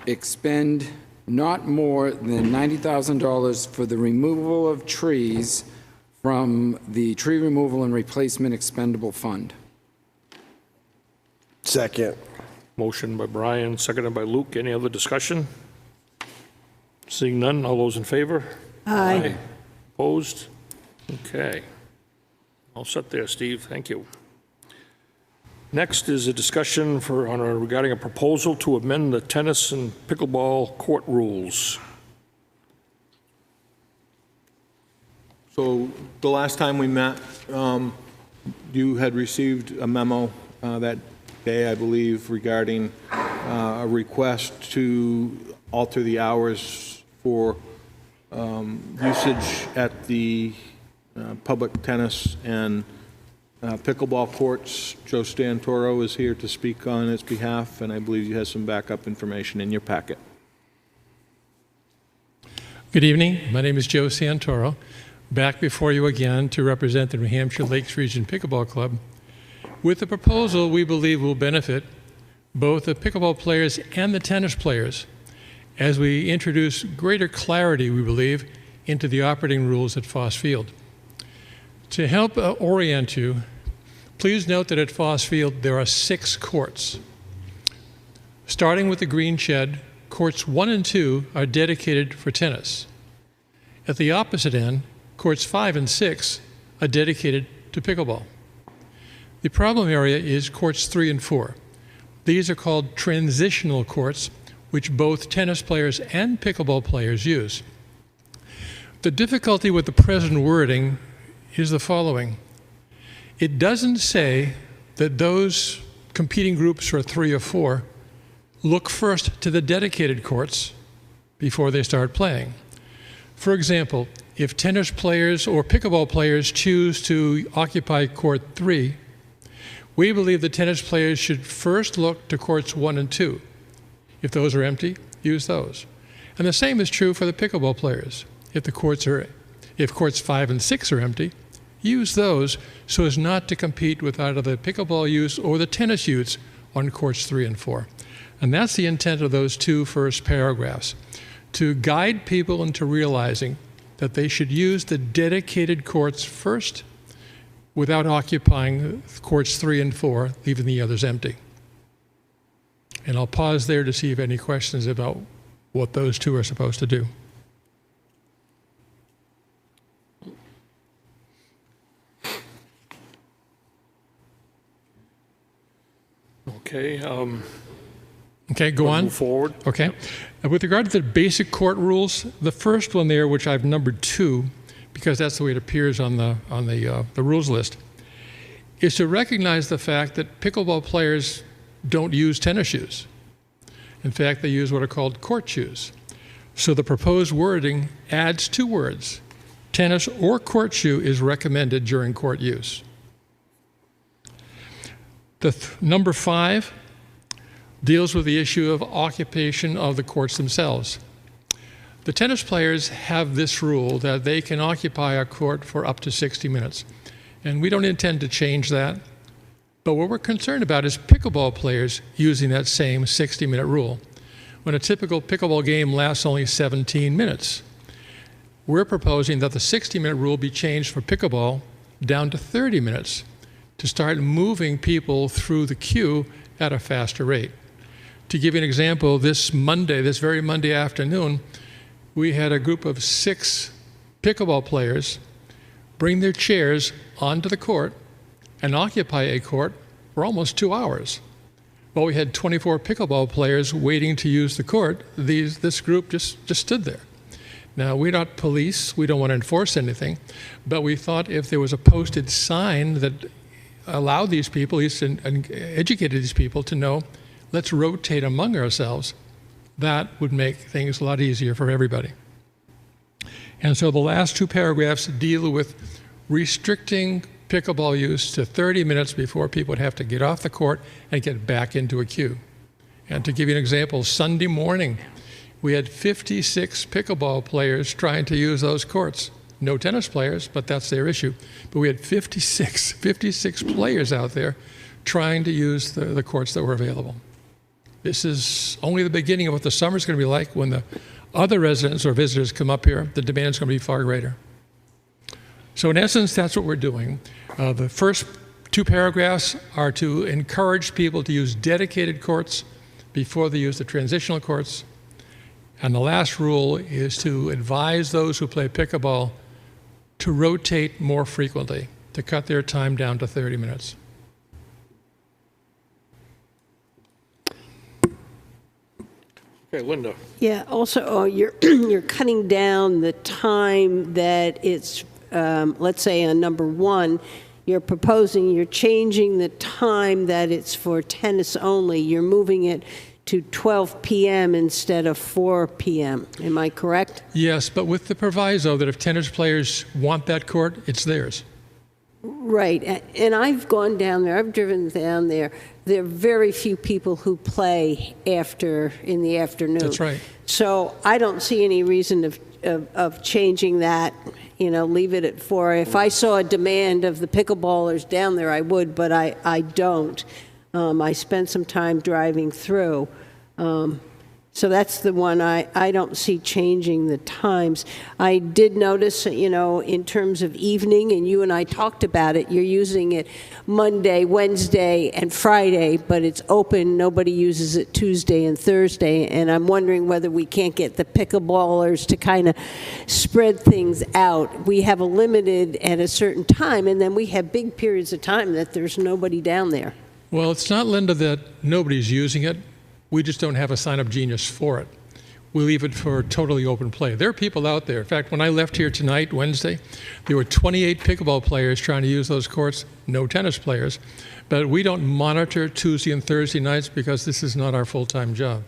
expend not more than $90,000 for the removal of trees from the Tree Removal and Replacement Expendable Fund. Second. Motion by Brian, seconded by Luke. Any other discussion? Seeing none, all those in favor? Aye. Opposed? Okay. All set there, Steve. Thank you. Next is a discussion regarding a proposal to amend the tennis and pickleball court rules. So the last time we met, you had received a memo that day, I believe, regarding a request to alter the hours for usage at the public tennis and pickleball courts. Joe Stantoro is here to speak on its behalf, and I believe you have some backup information in your packet. Good evening. My name is Joe Santoro, back before you again to represent the New Hampshire Lakes Region Pickleball Club. With the proposal, we believe will benefit both the pickleball players and the tennis players as we introduce greater clarity, we believe, into the operating rules at Foss Field. To help orient you, please note that at Foss Field there are 6 courts. Starting with the green shed, courts 1 and 2 are dedicated for tennis. At the opposite end, courts 5 and 6 are dedicated to pickleball. The problem area is courts 3 and 4. These are called transitional courts, which both tennis players and pickleball players use. The difficulty with the present wording is the following. It doesn't say that those competing groups for 3 or 4 look first to the dedicated courts before they start playing. For example, if tennis players or pickleball players choose to occupy court 3, we believe the tennis players should first look to courts 1 and 2. If those are empty, use those. And the same is true for the pickleball players. If courts 5 and 6 are empty, use those so as not to compete with either the pickleball use or the tennis use on courts 3 and 4. And that's the intent of those two first paragraphs, to guide people into realizing that they should use the dedicated courts first without occupying courts 3 and 4, leaving the others empty. And I'll pause there to see if any questions about what those two are supposed to do. Okay. Okay, go on. Move forward. Okay. With regard to the basic court rules, the first one there, which I've numbered 2, because that's the way it appears on the rules list, is to recognize the fact that pickleball players don't use tennis shoes. In fact, they use what are called court shoes. So the proposed wording adds 2 words. Tennis or court shoe is recommended during court use. Number 5 deals with the issue of occupation of the courts themselves. The tennis players have this rule that they can occupy a court for up to 60 minutes. And we don't intend to change that. But what we're concerned about is pickleball players using that same 60-minute rule, when a typical pickleball game lasts only 17 minutes. We're proposing that the 60-minute rule be changed for pickleball down to 30 minutes to start moving people through the queue at a faster rate. To give you an example, this very Monday afternoon, we had a group of 6 pickleball players bring their chairs onto the court and occupy a court for almost 2 hours. While we had 24 pickleball players waiting to use the court, this group just stood there. Now, we're not police, we don't want to enforce anything, but we thought if there was a posted sign that allowed these people, at least and educated these people to know, let's rotate among ourselves, that would make things a lot easier for everybody. And so the last 2 paragraphs deal with restricting pickleball use to 30 minutes before people would have to get off the court and get back into a queue. And to give you an example, Sunday morning, we had 56 pickleball players trying to use those courts. No tennis players, but that's their issue. But we had 56 players out there trying to use the courts that were available. This is only the beginning of what the summer's going to be like. When the other residents or visitors come up here, the demand is going to be far greater. So in essence, that's what we're doing. The first 2 paragraphs are to encourage people to use dedicated courts before they use the transitional courts. And the last rule is to advise those who play pickleball to rotate more frequently, to cut their time down to 30 minutes. Okay, Linda. Yeah, also, you're cutting down the time that it's, let's say on number 1, you're changing the time that it's for tennis only. You're moving it to 12 p.m. instead of 4 p.m. Am I correct? Yes, but with the proviso that if tennis players want that court, it's theirs. Right, and I've gone down there, I've driven down there. There are very few people who play in the afternoon. That's right. So I don't see any reason of changing that, leave it at 4. If I saw a demand of the pickleballers down there, I would, but I don't. I spent some time driving through. So that's the one I don't see changing the times. I did notice, in terms of evening, and you and I talked about it, you're using it Monday, Wednesday, and Friday, but it's open. Nobody uses it Tuesday and Thursday, and I'm wondering whether we can't get the pickleballers to kind of spread things out. We have a limited at a certain time, and then we have big periods of time that there's nobody down there. Well, it's not, Linda, that nobody's using it. We just don't have a sign-up genius for it. We leave it for totally open play. There are people out there. In fact, when I left here tonight, Wednesday, there were 28 pickleball players trying to use those courts, no tennis players. But we don't monitor Tuesday and Thursday nights because this is not our full-time job.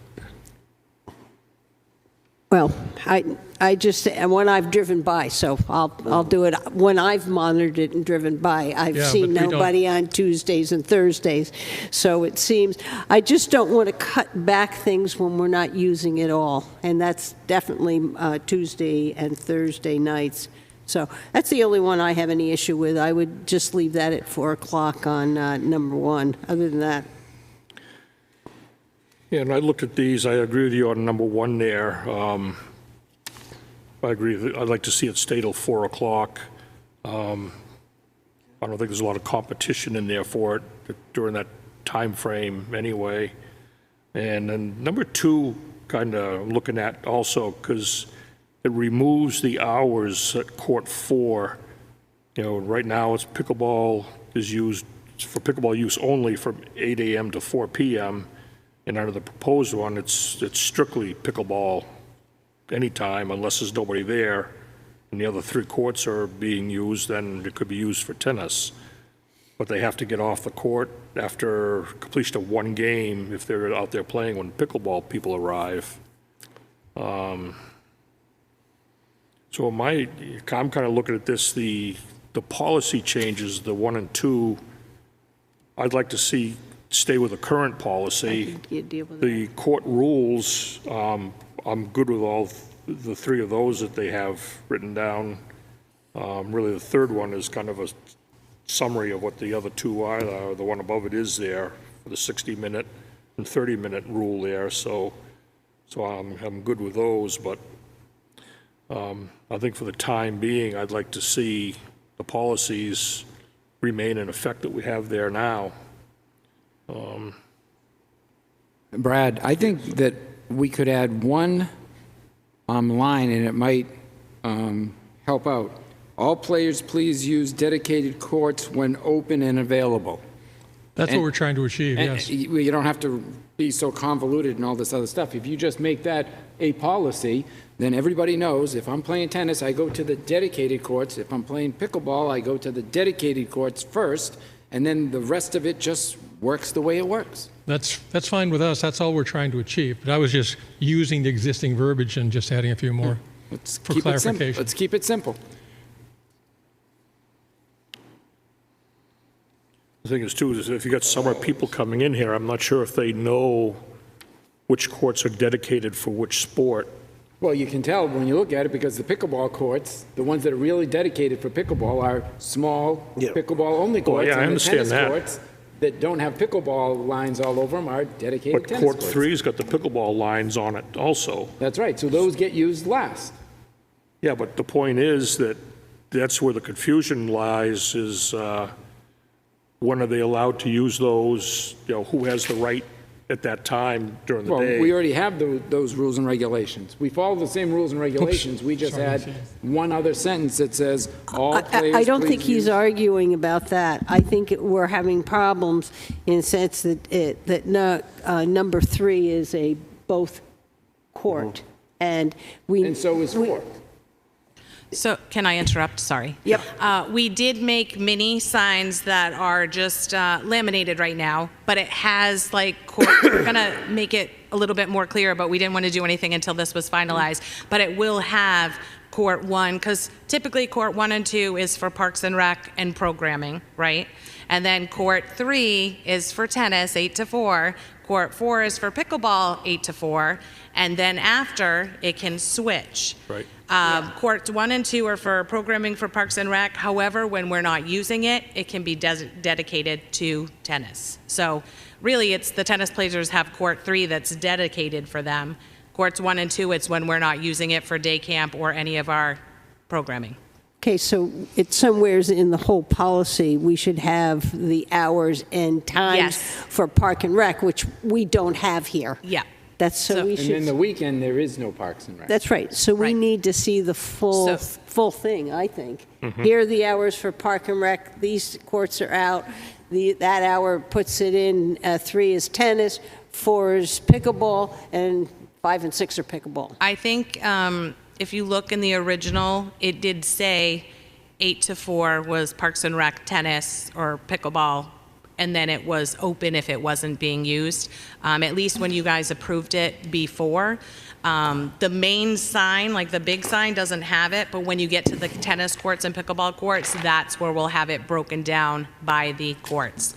Well, I just, and when I've driven by, so I'll do it when I've monitored it and driven by. I've seen nobody on Tuesdays and Thursdays. So it seems, I just don't want to cut back things when we're not using it all. And that's definitely Tuesday and Thursday nights. So that's the only one I have any issue with. I would just leave that at 4 o'clock on number 1. Other than that. Yeah, and I looked at these, I agree with you on number one there. I agree, I'd like to see it stay till 4 o'clock. I don't think there's a lot of competition in there for it during that time frame anyway. And then number two, kind of looking at also, because it removes the hours at court 4. You know, right now it's pickleball is used for pickleball use only from 8 a.m. to 4 p.m. And under the proposed one, it's strictly pickleball anytime unless there's nobody there and the other 3 courts are being used, then it could be used for tennis. But they have to get off the court after completion of 1 game if they're out there playing when pickleball people arrive. So I'm kind of looking at this, the policy changes, the 1 and 2, I'd like to see stay with the current policy. The court rules, I'm good with all the 3 of those that they have written down. Really, the third one is kind of a summary of what the other 2 are. The one above it is there, for the 60-minute and 30-minute rule there. So I'm good with those, but I think for the time being, I'd like to see the policies remain in effect that we have there now. Brad, I think that we could add one line, and it might help out. All players, please use dedicated courts when open and available. That's what we're trying to achieve, yes. You don't have to be so convoluted and all this other stuff. If you just make that a policy, then everybody knows if I'm playing tennis, I go to the dedicated courts. If I'm playing pickleball, I go to the dedicated courts first, and then the rest of it just works the way it works. That's fine with us. That's all we're trying to achieve. But I was just using the existing verbiage and just adding a few more for clarification. Let's keep it simple. The thing is, too, is if you got summer people coming in here, I'm not sure if they know which courts are dedicated for which sport. Well, you can tell when you look at it because the pickleball courts, the ones that are really dedicated for pickleball are small pickleball-only courts. Yeah, I understand and the tennis courts that don't have pickleball lines all over them are dedicated tennis courts. But Court 3's got the pickleball lines on it also. That's right, so those get used last. Yeah, but the point is that that's where the confusion lies is when are they allowed to use those, you know, who has the right at that time during the day? Well, we already have those rules and regulations. We follow the same rules and regulations. We just add one other sentence that says, all players, I don't think he's arguing about that. I think we're having problems in the sense that number 3 is a both court. And so is 4. So can I interrupt? Sorry. Yep. We did make mini signs that are just laminated right now, but it has like, we're going to make it a little bit more clear, but we didn't want to do anything until this was finalized. But it will have Court 1, because typically Court 1 and 2 is for Parks and Rec and programming, right? And then Court 3 is for tennis, 8 to 4. Court 4 is for pickleball, 8 to 4. And then after, it can switch. Right. Courts 1 and 2 are for programming for Parks and Rec. However, when we're not using it, it can be dedicated to tennis. So really, it's the tennis players have Court 3 that's dedicated for them. Courts 1 and 2, it's when we're not using it for day camp or any of our programming. Okay, so it's somewheres in the whole policy, we should have the hours and times for Park and Rec, which we don't have here. Yeah. That's we should. And in the weekend, there is no Parks and Rec. That's right. So we need to see the full thing, I think. Here are the hours for Park and Rec. These courts are out. That hour puts it in. 3 is tennis, 4 is pickleball, and 5 and 6 are pickleball. I think if you look in the original, it did say 8 to 4 was Parks and Rec, tennis, or pickleball, and then it was open if it wasn't being used, at least when you guys approved it before. The main sign, like the big sign, doesn't have it, but when you get to the tennis courts and pickleball courts, that's where we'll have it broken down by the courts.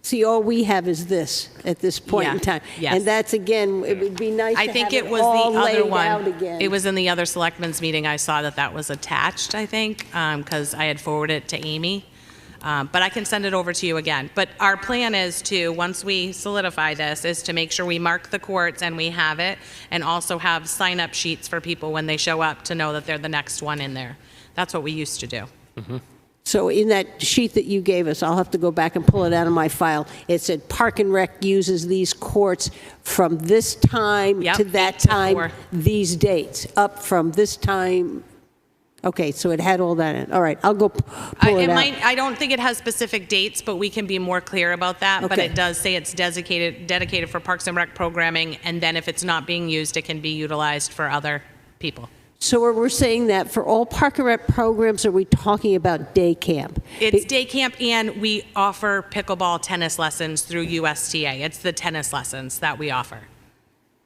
See, all we have is this at this point in time. Yes. And that's, again, it would be nice I to think have it was all the other laid out one. again. It was in the other selectmen's meeting. I saw that was attached, I think, because I had forwarded it to Amy. But I can send it over to you again. But our plan is to, once we solidify this, is to make sure we mark the courts and we have it, and also have sign-up sheets for people when they show up to know that they're the next one in there. That's what we used to do. So in that sheet that you gave us, I'll have to go back and pull it out of my file. It said Park and Rec uses these courts from this time Yep, to that 8 to time, 4. these dates, up from this time. Okay, so it had all that in. All right, I'll go pull it out. I don't think it has specific dates, but we can be more clear about that. But Okay. it does say it's dedicated for Parks and Rec programming, and then if it's not being used, it can be utilized for other people. So we're saying that for all Park and Rec programs, are we talking about day camp? It's day camp, and we offer pickleball tennis lessons through USTA. It's the tennis lessons that we offer.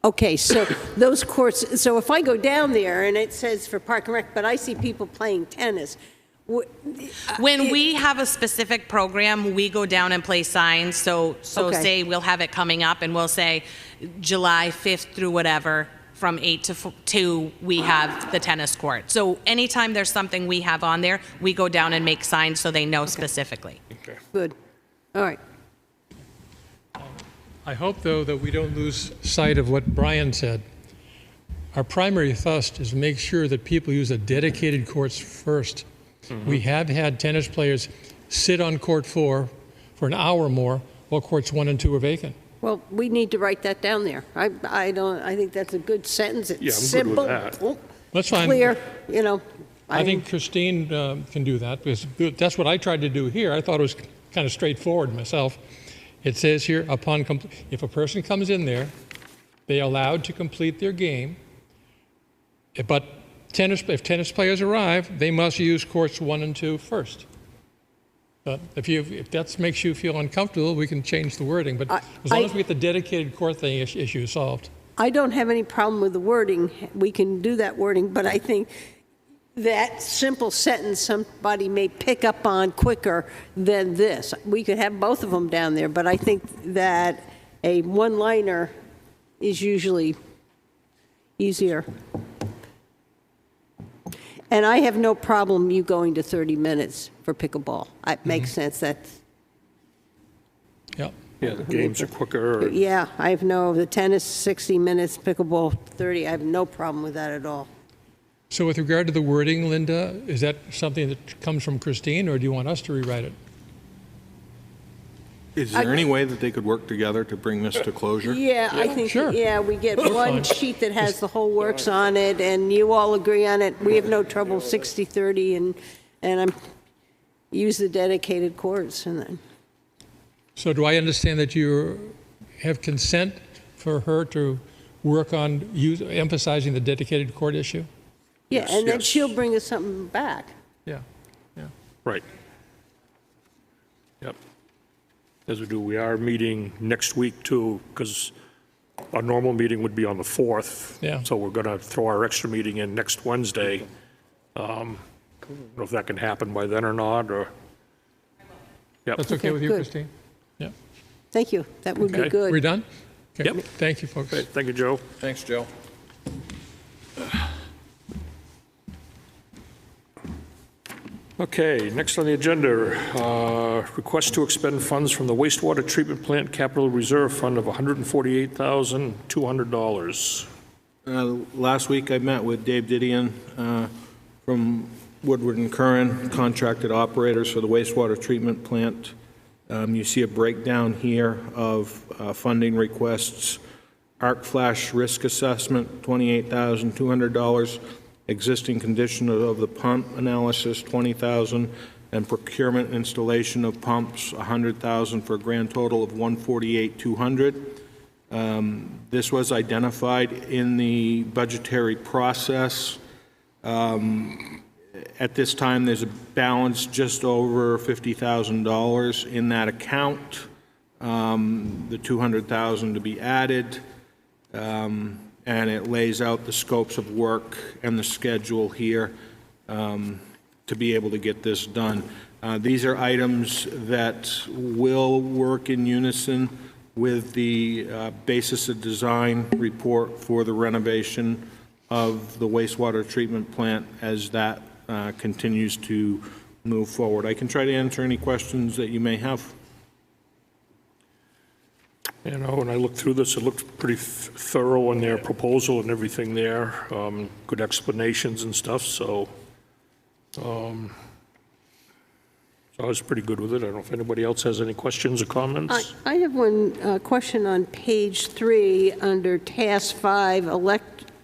Okay, so those courts, so if I go down there and it says for Park and Rec, but I see people playing tennis. When we have a specific program, we go down and place signs. So Okay. say we'll have it coming up, and we'll say July 5th through whatever, from 8 to 2, we have the tennis court. So anytime there's something we have on there, we go down and make signs so they know specifically. Good, all right. I hope, though, that we don't lose sight of what Brian said. Our primary thrust is to make sure that people use the dedicated courts first. We have had tennis players sit on court 4 for an hour or more while courts 1 and 2 are vacant. Well, we need to write that down there. I think that's a good sentence. It's Yeah, I'm good simple. with that. oh, That's fine. Clear, you know. I think Christine can do that, because that's what I tried to do here. I thought it was kind of straightforward myself. It says here, if a person comes in there, they are allowed to complete their game, but if tennis players arrive, they must use courts 1 and 2 first. But if that makes you feel uncomfortable, we can change the wording. But as long as we get the dedicated court thing issue solved. I don't have any problem with the wording. We can do that wording, but I think that simple sentence somebody may pick up on quicker than this. We could have both of them down there, but I think that a one-liner is usually easier. And I have no problem you going to 30 minutes for pickleball. It makes sense. That's, Yeah. Yeah, the games are quicker. yeah, the tennis 60 minutes, pickleball 30. I have no problem with that at all. So with regard to the wording, Linda, is that something that comes from Christine, or do you want us to rewrite it? Is there any way that they could work together to bring this to closure? Yeah, I think, sure. yeah, we get one sheet that has the whole works on it, and you all agree on it. We have no trouble 60-30, and use the dedicated courts. And then. So do I understand that you have consent for her to work on emphasizing the dedicated court issue? Yeah, and then yes. she'll bring us something back. Yeah, yeah. Right. Yep. As we do, we are meeting next week too, because our normal meeting would be on the 4th. Yeah. So we're going to throw our extra meeting in next Wednesday. I don't know if that can happen by then or not, or. Yep. That's okay Okay, with you, good. Christine? Yeah. Thank you. That would be Okay. good. We're done? Okay. Yep. Thank you, folks. Great. Thank you, Joe. Thanks, Joe. Okay, next on the agenda, request to expend funds from the wastewater treatment plant capital reserve fund of $148,200. Last week, I met with Dave Didion from Woodward and Curran, contracted operators for the wastewater treatment plant. You see a breakdown here of funding requests. Arc flash risk assessment, $28,200. Existing condition of the pump analysis, $20,000, and procurement installation of pumps, $100,000, for a grand total of $148,200. This was identified in the budgetary process. At this time, there's a balance just over $50,000 in that account. The $200,000 to be added. And it lays out the scopes of work and the schedule here to be able to get this done. These are items that will work in unison with the basis of design report for the renovation of the wastewater treatment plant as that continues to move forward. I can try to answer any questions that you may have. You know, when I looked through this, it looked pretty thorough in their proposal and everything there, good explanations and stuff, so I was pretty good with it. I don't know if anybody else has any questions or comments. I have one question on page 3 under task 5,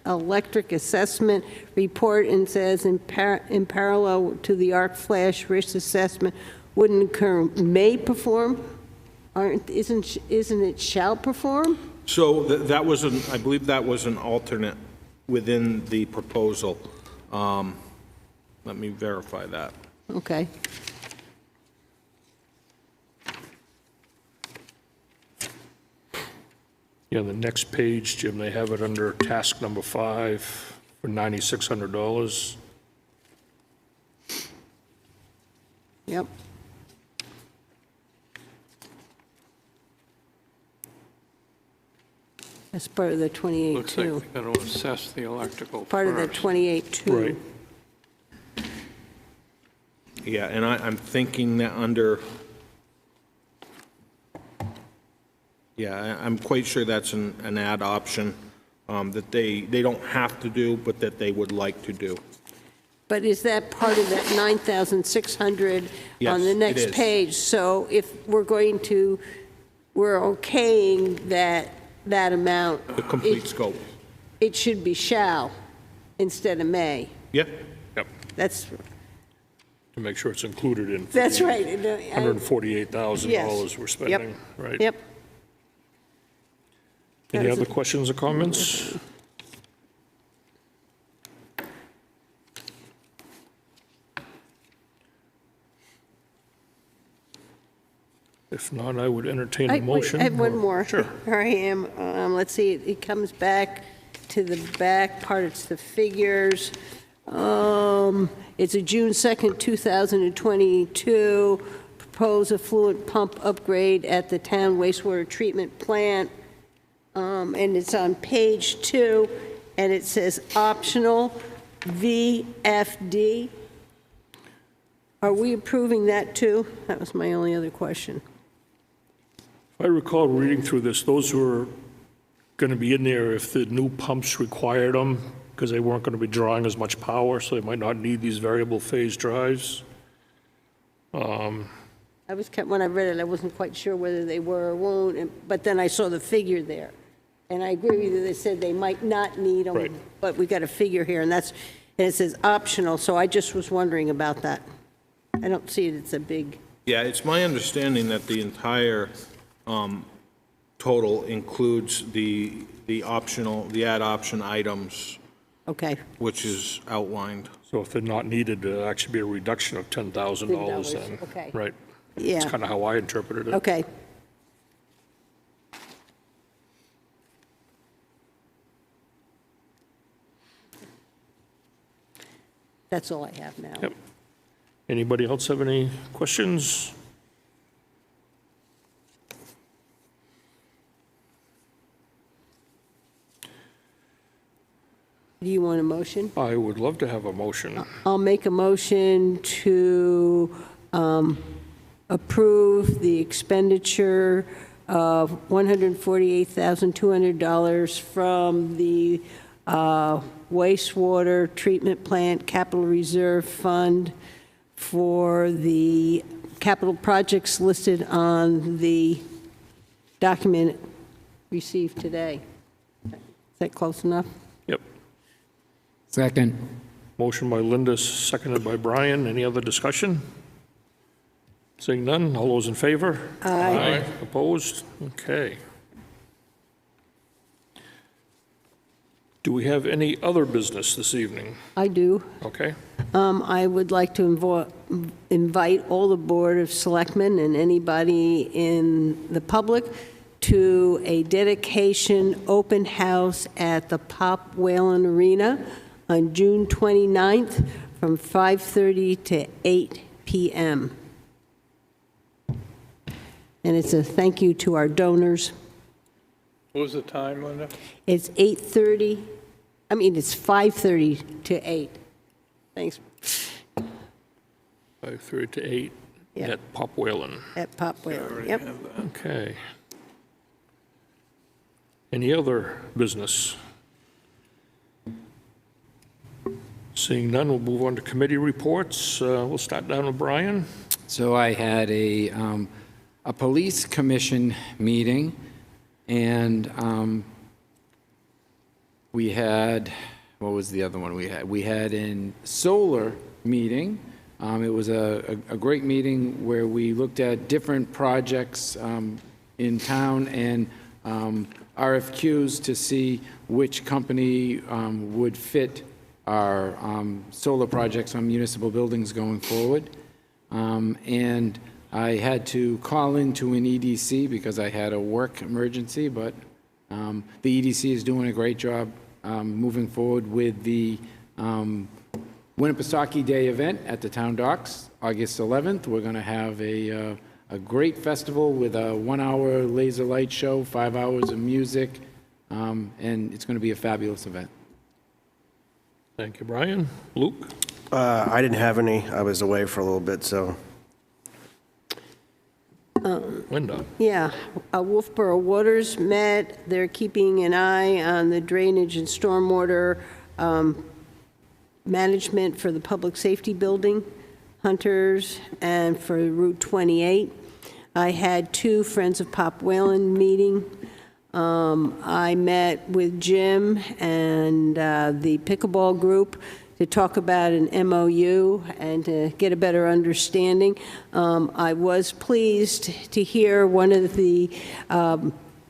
electric assessment report, and says in parallel to the arc flash risk assessment, wouldn't occur, may perform? Isn't it shall perform? So that was I believe that was an alternate within the proposal. Let me verify that. Okay. Yeah, the next page, Jim, they have it under task number 5 for $9,600. Yep. That's part of the 28-2. Looks like we got to assess the electrical Part of the first. 28-2. Right. Yeah, and I'm thinking that under, yeah, I'm quite sure that's an add option that they don't have to do, but that they would like to do. But is that part of that 9,600 on Yes, the it next is. page? So if we're okaying that amount. The complete scope. It should be shall instead of may. Yep. Yep, That's, to make sure it's included in. that's right. $148,000 we're spending, right? Yep. Any other questions or comments? If not, I would entertain a Wait, motion. I have one more. Sure. Here I am. Let's see, it comes back to the back part, it's the figures. It's a June 2nd, 2022, proposed effluent pump upgrade at the town wastewater treatment plant. And it's on page 2, and it says optional VFD. Are we approving that too? That was my only other question. If I recall reading through this, those were going to be in there if the new pumps required them, because they weren't going to be drawing as much power, so they might not need these variable phase drives. When I read it, I wasn't quite sure whether they were or won't, but then I saw the figure there. And I agree with you, they said they might not need them, Right. but we got a figure here, and it says optional, so I just was wondering about that. I don't see it, it's a big, Yeah, it's my understanding that the entire total includes the add option items, okay. which is outlined. So if they're not needed, it'll actually be a reduction of $10,000 then. Okay. Right. Yeah. That's kind of how I interpreted it. Okay. That's all I have now. Yep. Anybody else have any questions? Do you want a motion? I would love to have a motion. I'll make a motion to approve the expenditure of $148,200 from the wastewater treatment plant capital reserve fund for the capital projects listed on the document received today. Is that close enough? Yep. Second. Motion by Linda, seconded by Brian. Any other discussion? Seeing none, all those in favor? Aye. Opposed? Okay. Do we have any other business this evening? I do. Okay. I would like to invite all the Board of Selectmen and anybody in the public to a dedication open house at the Pop Whalen Arena on June 29th from 5:30 to 8 p.m. And it's a thank you to our donors. What was the time, Linda? It's 8:30, it's 5:30 to 8. Thanks. 5:30 to 8 Yeah. at Pop Whalen. At Pop Whalen, yep. Okay. Any other business? Seeing none, we'll move on to committee reports. We'll start down with Brian. So I had a police commission meeting, and we had, what was the other one we had? We had a solar meeting. It was a great meeting where we looked at different projects in town and RFQs to see which company would fit our solar projects on municipal buildings going forward. And I had to call into an EDC because I had a work emergency, but the EDC is doing a great job moving forward with the Winnipesaukee Day event at the town docks, August 11th. We're going to have a great festival with a 1-hour laser light show, 5 hours of music, and it's going to be a fabulous event. Thank you, Brian. Luke? I didn't have any. I was away for a little bit, so. Linda? Yeah, Wolfeboro Waters met. They're keeping an eye on the drainage and stormwater management for the public safety building, Hunters, and for Route 28. I had 2 Friends of Pop Whalen meeting. I met with Jim and the pickleball group to talk about an MOU and to get a better understanding. I was pleased to hear one of the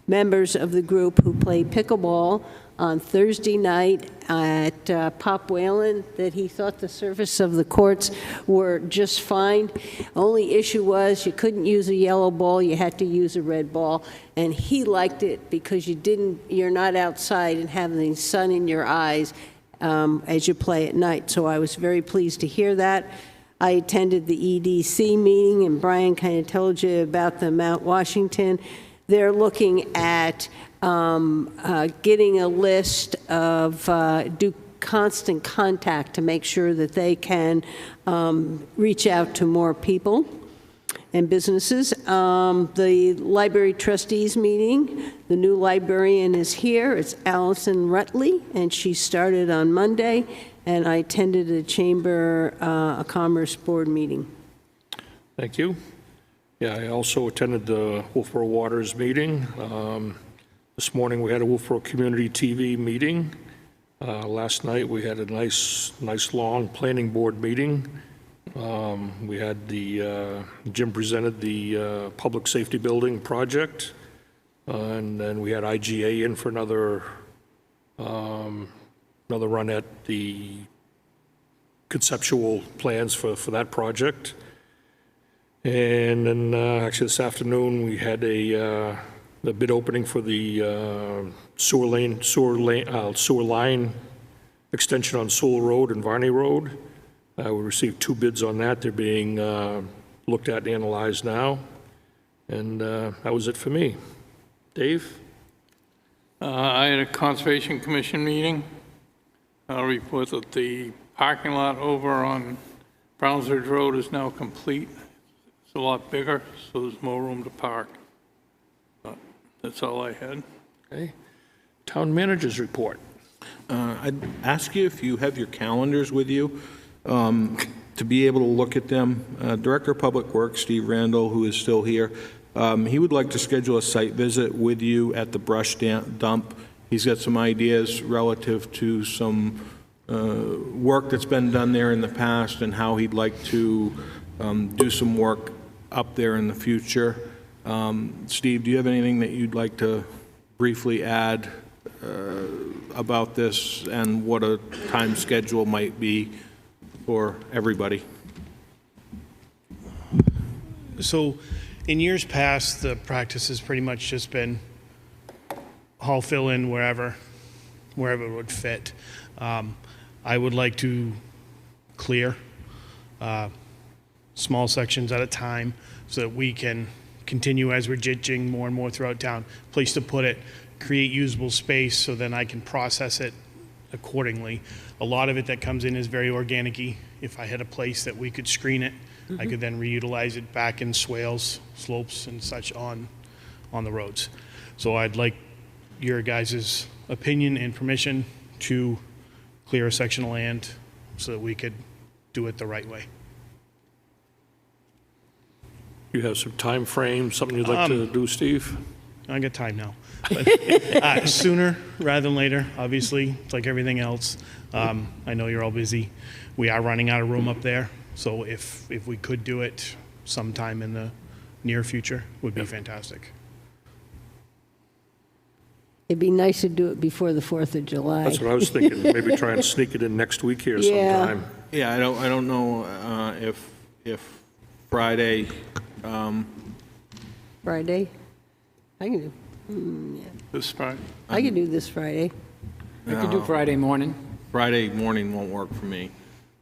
members of the group who played pickleball on Thursday night at Pop Whalen that he thought the surface of the courts were just fine. Only issue was you couldn't use a yellow ball, you had to use a red ball, and he liked it because you're not outside and having the sun in your eyes as you play at night. So I was very pleased to hear that. I attended the EDC meeting, and Brian kind of told you about the Mount Washington. They're looking at getting a list of, do constant contact to make sure that they can reach out to more people and businesses. The library trustees meeting, the new librarian is here. It's Allison Rutley, and she started on Monday, and I attended a Chamber of Commerce Board meeting. Thank you. Yeah, I also attended the Wolfeboro Waters meeting. This morning we had a Wolfeboro Community TV meeting. Last night we had a nice long planning board meeting. We had Jim presented the public safety building project, and then we had IGA in for another run at the conceptual plans for that project. And then actually this afternoon we had the bid opening for the sewer line extension on Sewell Road and Varney Road. We received 2 bids on that. They're being looked at and analyzed now. And that was it for me. Dave? I had a Conservation Commission meeting. I'll report that the parking lot over on Brownsridge Road is now complete. It's a lot bigger, so there's more room to park. But that's all I had. Okay. Town managers report. I'd ask you if you have your calendars with you to be able to look at them. Director of Public Works, Steve Randall, who is still here, he would like to schedule a site visit with you at the brush dump. He's got some ideas relative to some work that's been done there in the past and how he'd like to do some work up there in the future. Steve, do you have anything that you'd like to briefly add about this and what a time schedule might be for everybody? So in years past, the practice has pretty much just been haul fill in wherever it would fit. I would like to clear small sections at a time so that we can continue as we're ditching more and more throughout town. Place to put it, create usable space so then I can process it accordingly. A lot of it that comes in is very organic-y. If I had a place that we could screen it, I could then reutilize it back in swales, slopes, and such on the roads. So I'd like your guys' opinion and permission to clear a section of land so that we could do it the right way. You have some time frame, something you'd like to do, Steve? I got time now. But, sooner rather than later, obviously, it's like everything else. I know you're all busy. We are running out of room up there, so if we could do it sometime in the near future, would be fantastic. It'd be nice to do it before the 4th of July. That's what I was thinking, maybe try and sneak it in next week here Yeah. sometime. Yeah, I don't know if Friday, Friday? I can do, This Friday. I can do this Friday. We could do Friday morning. Friday morning won't work for me.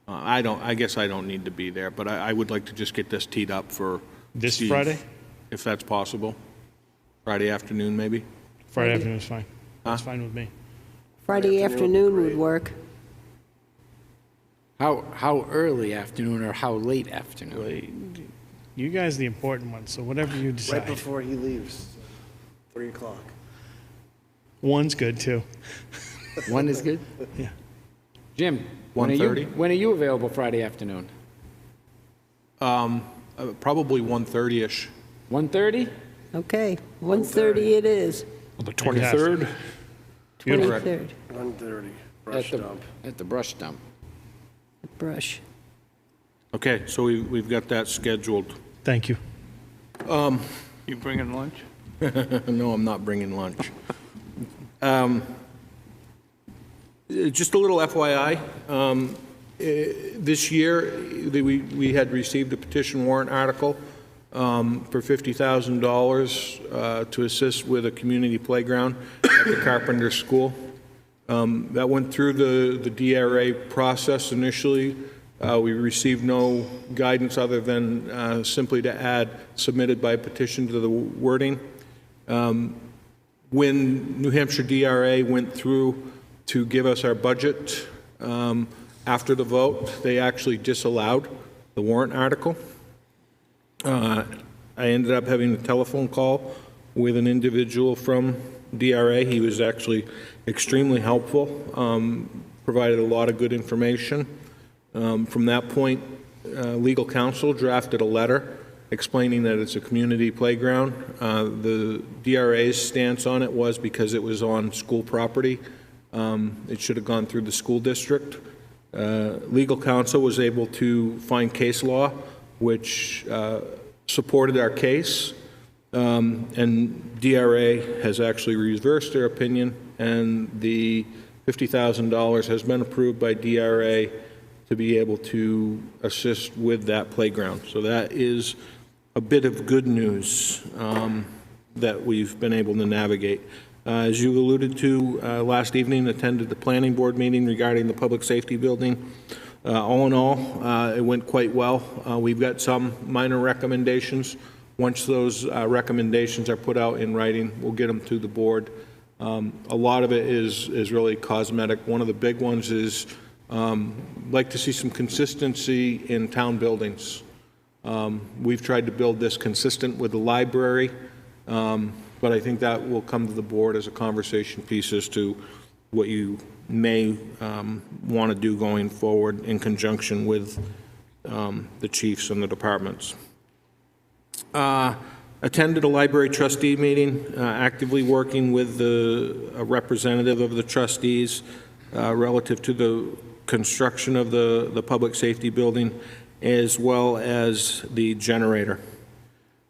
I guess I don't need to be there, but I would like to just get this teed up for This Steve, Friday? if that's possible. Friday afternoon, maybe? Friday afternoon is fine. That's fine with me. Friday afternoon would work. How early afternoon or how late afternoon? You guys are the important ones, so whatever you decide. Right before he leaves, 3 o'clock. One's good, too. 1 is good? Yeah. Jim, when are 1:30? when are you available Friday afternoon? Probably 1:30-ish. 1:30? Okay, 1:30 it is, On the 23rd? 23rd, 1:30, brush dump. At the brush dump. brush. Okay, so we've got that scheduled. Thank you. You bringing lunch? No, I'm not bringing lunch. Just a little FYI, this year, we had received a petition warrant article for $50,000 to assist with a community playground at the Carpenter School. That went through the DRA process initially. We received no guidance other than simply to add submitted by petition to the wording. When New Hampshire DRA went through to give us our budget after the vote, they actually disallowed the warrant article. I ended up having a telephone call with an individual from DRA. He was actually extremely helpful, provided a lot of good information. From that point, legal counsel drafted a letter explaining that it's a community playground. The DRA's stance on it was because it was on school property, it should have gone through the school district. Legal counsel was able to find case law which supported our case, and DRA has actually reversed their opinion, and the $50,000 has been approved by DRA to be able to assist with that playground. So that is a bit of good news that we've been able to navigate. As you alluded to, last evening attended the planning board meeting regarding the public safety building. All in all, it went quite well. We've got some minor recommendations. Once those recommendations are put out in writing, we'll get them to the board. A lot of it is really cosmetic. One of the big ones is like to see some consistency in town buildings. We've tried to build this consistent with the library, but I think that will come to the board as a conversation piece as to what you may want to do going forward in conjunction with the chiefs and the departments. Attended a library trustee meeting, actively working with a representative of the trustees relative to the construction of the public safety building, as well as the generator.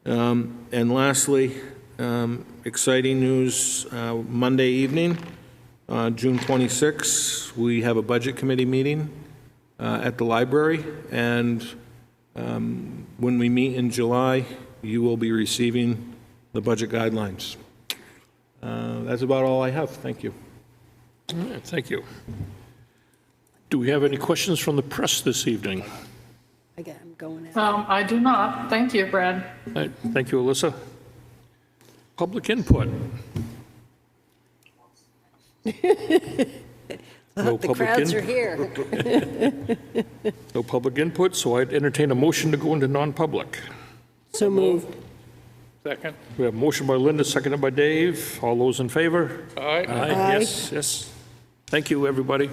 And lastly, exciting news, Monday evening, June 26th, we have a budget committee meeting at the library, and when we meet in July, you will be receiving the budget guidelines. That's about all I have. Thank you. All right, thank you. Do we have any questions from the press this evening? I'm going out. I do not. Thank you, Brad. All right, thank you, Alyssa. Public input. No The public crowds are in- here. No public input, so I'd entertain a motion to go into non-public. So moved. Second. We have a motion by Linda, seconded by Dave. All those in favor? Aye. Yes, yes. Thank you, everybody.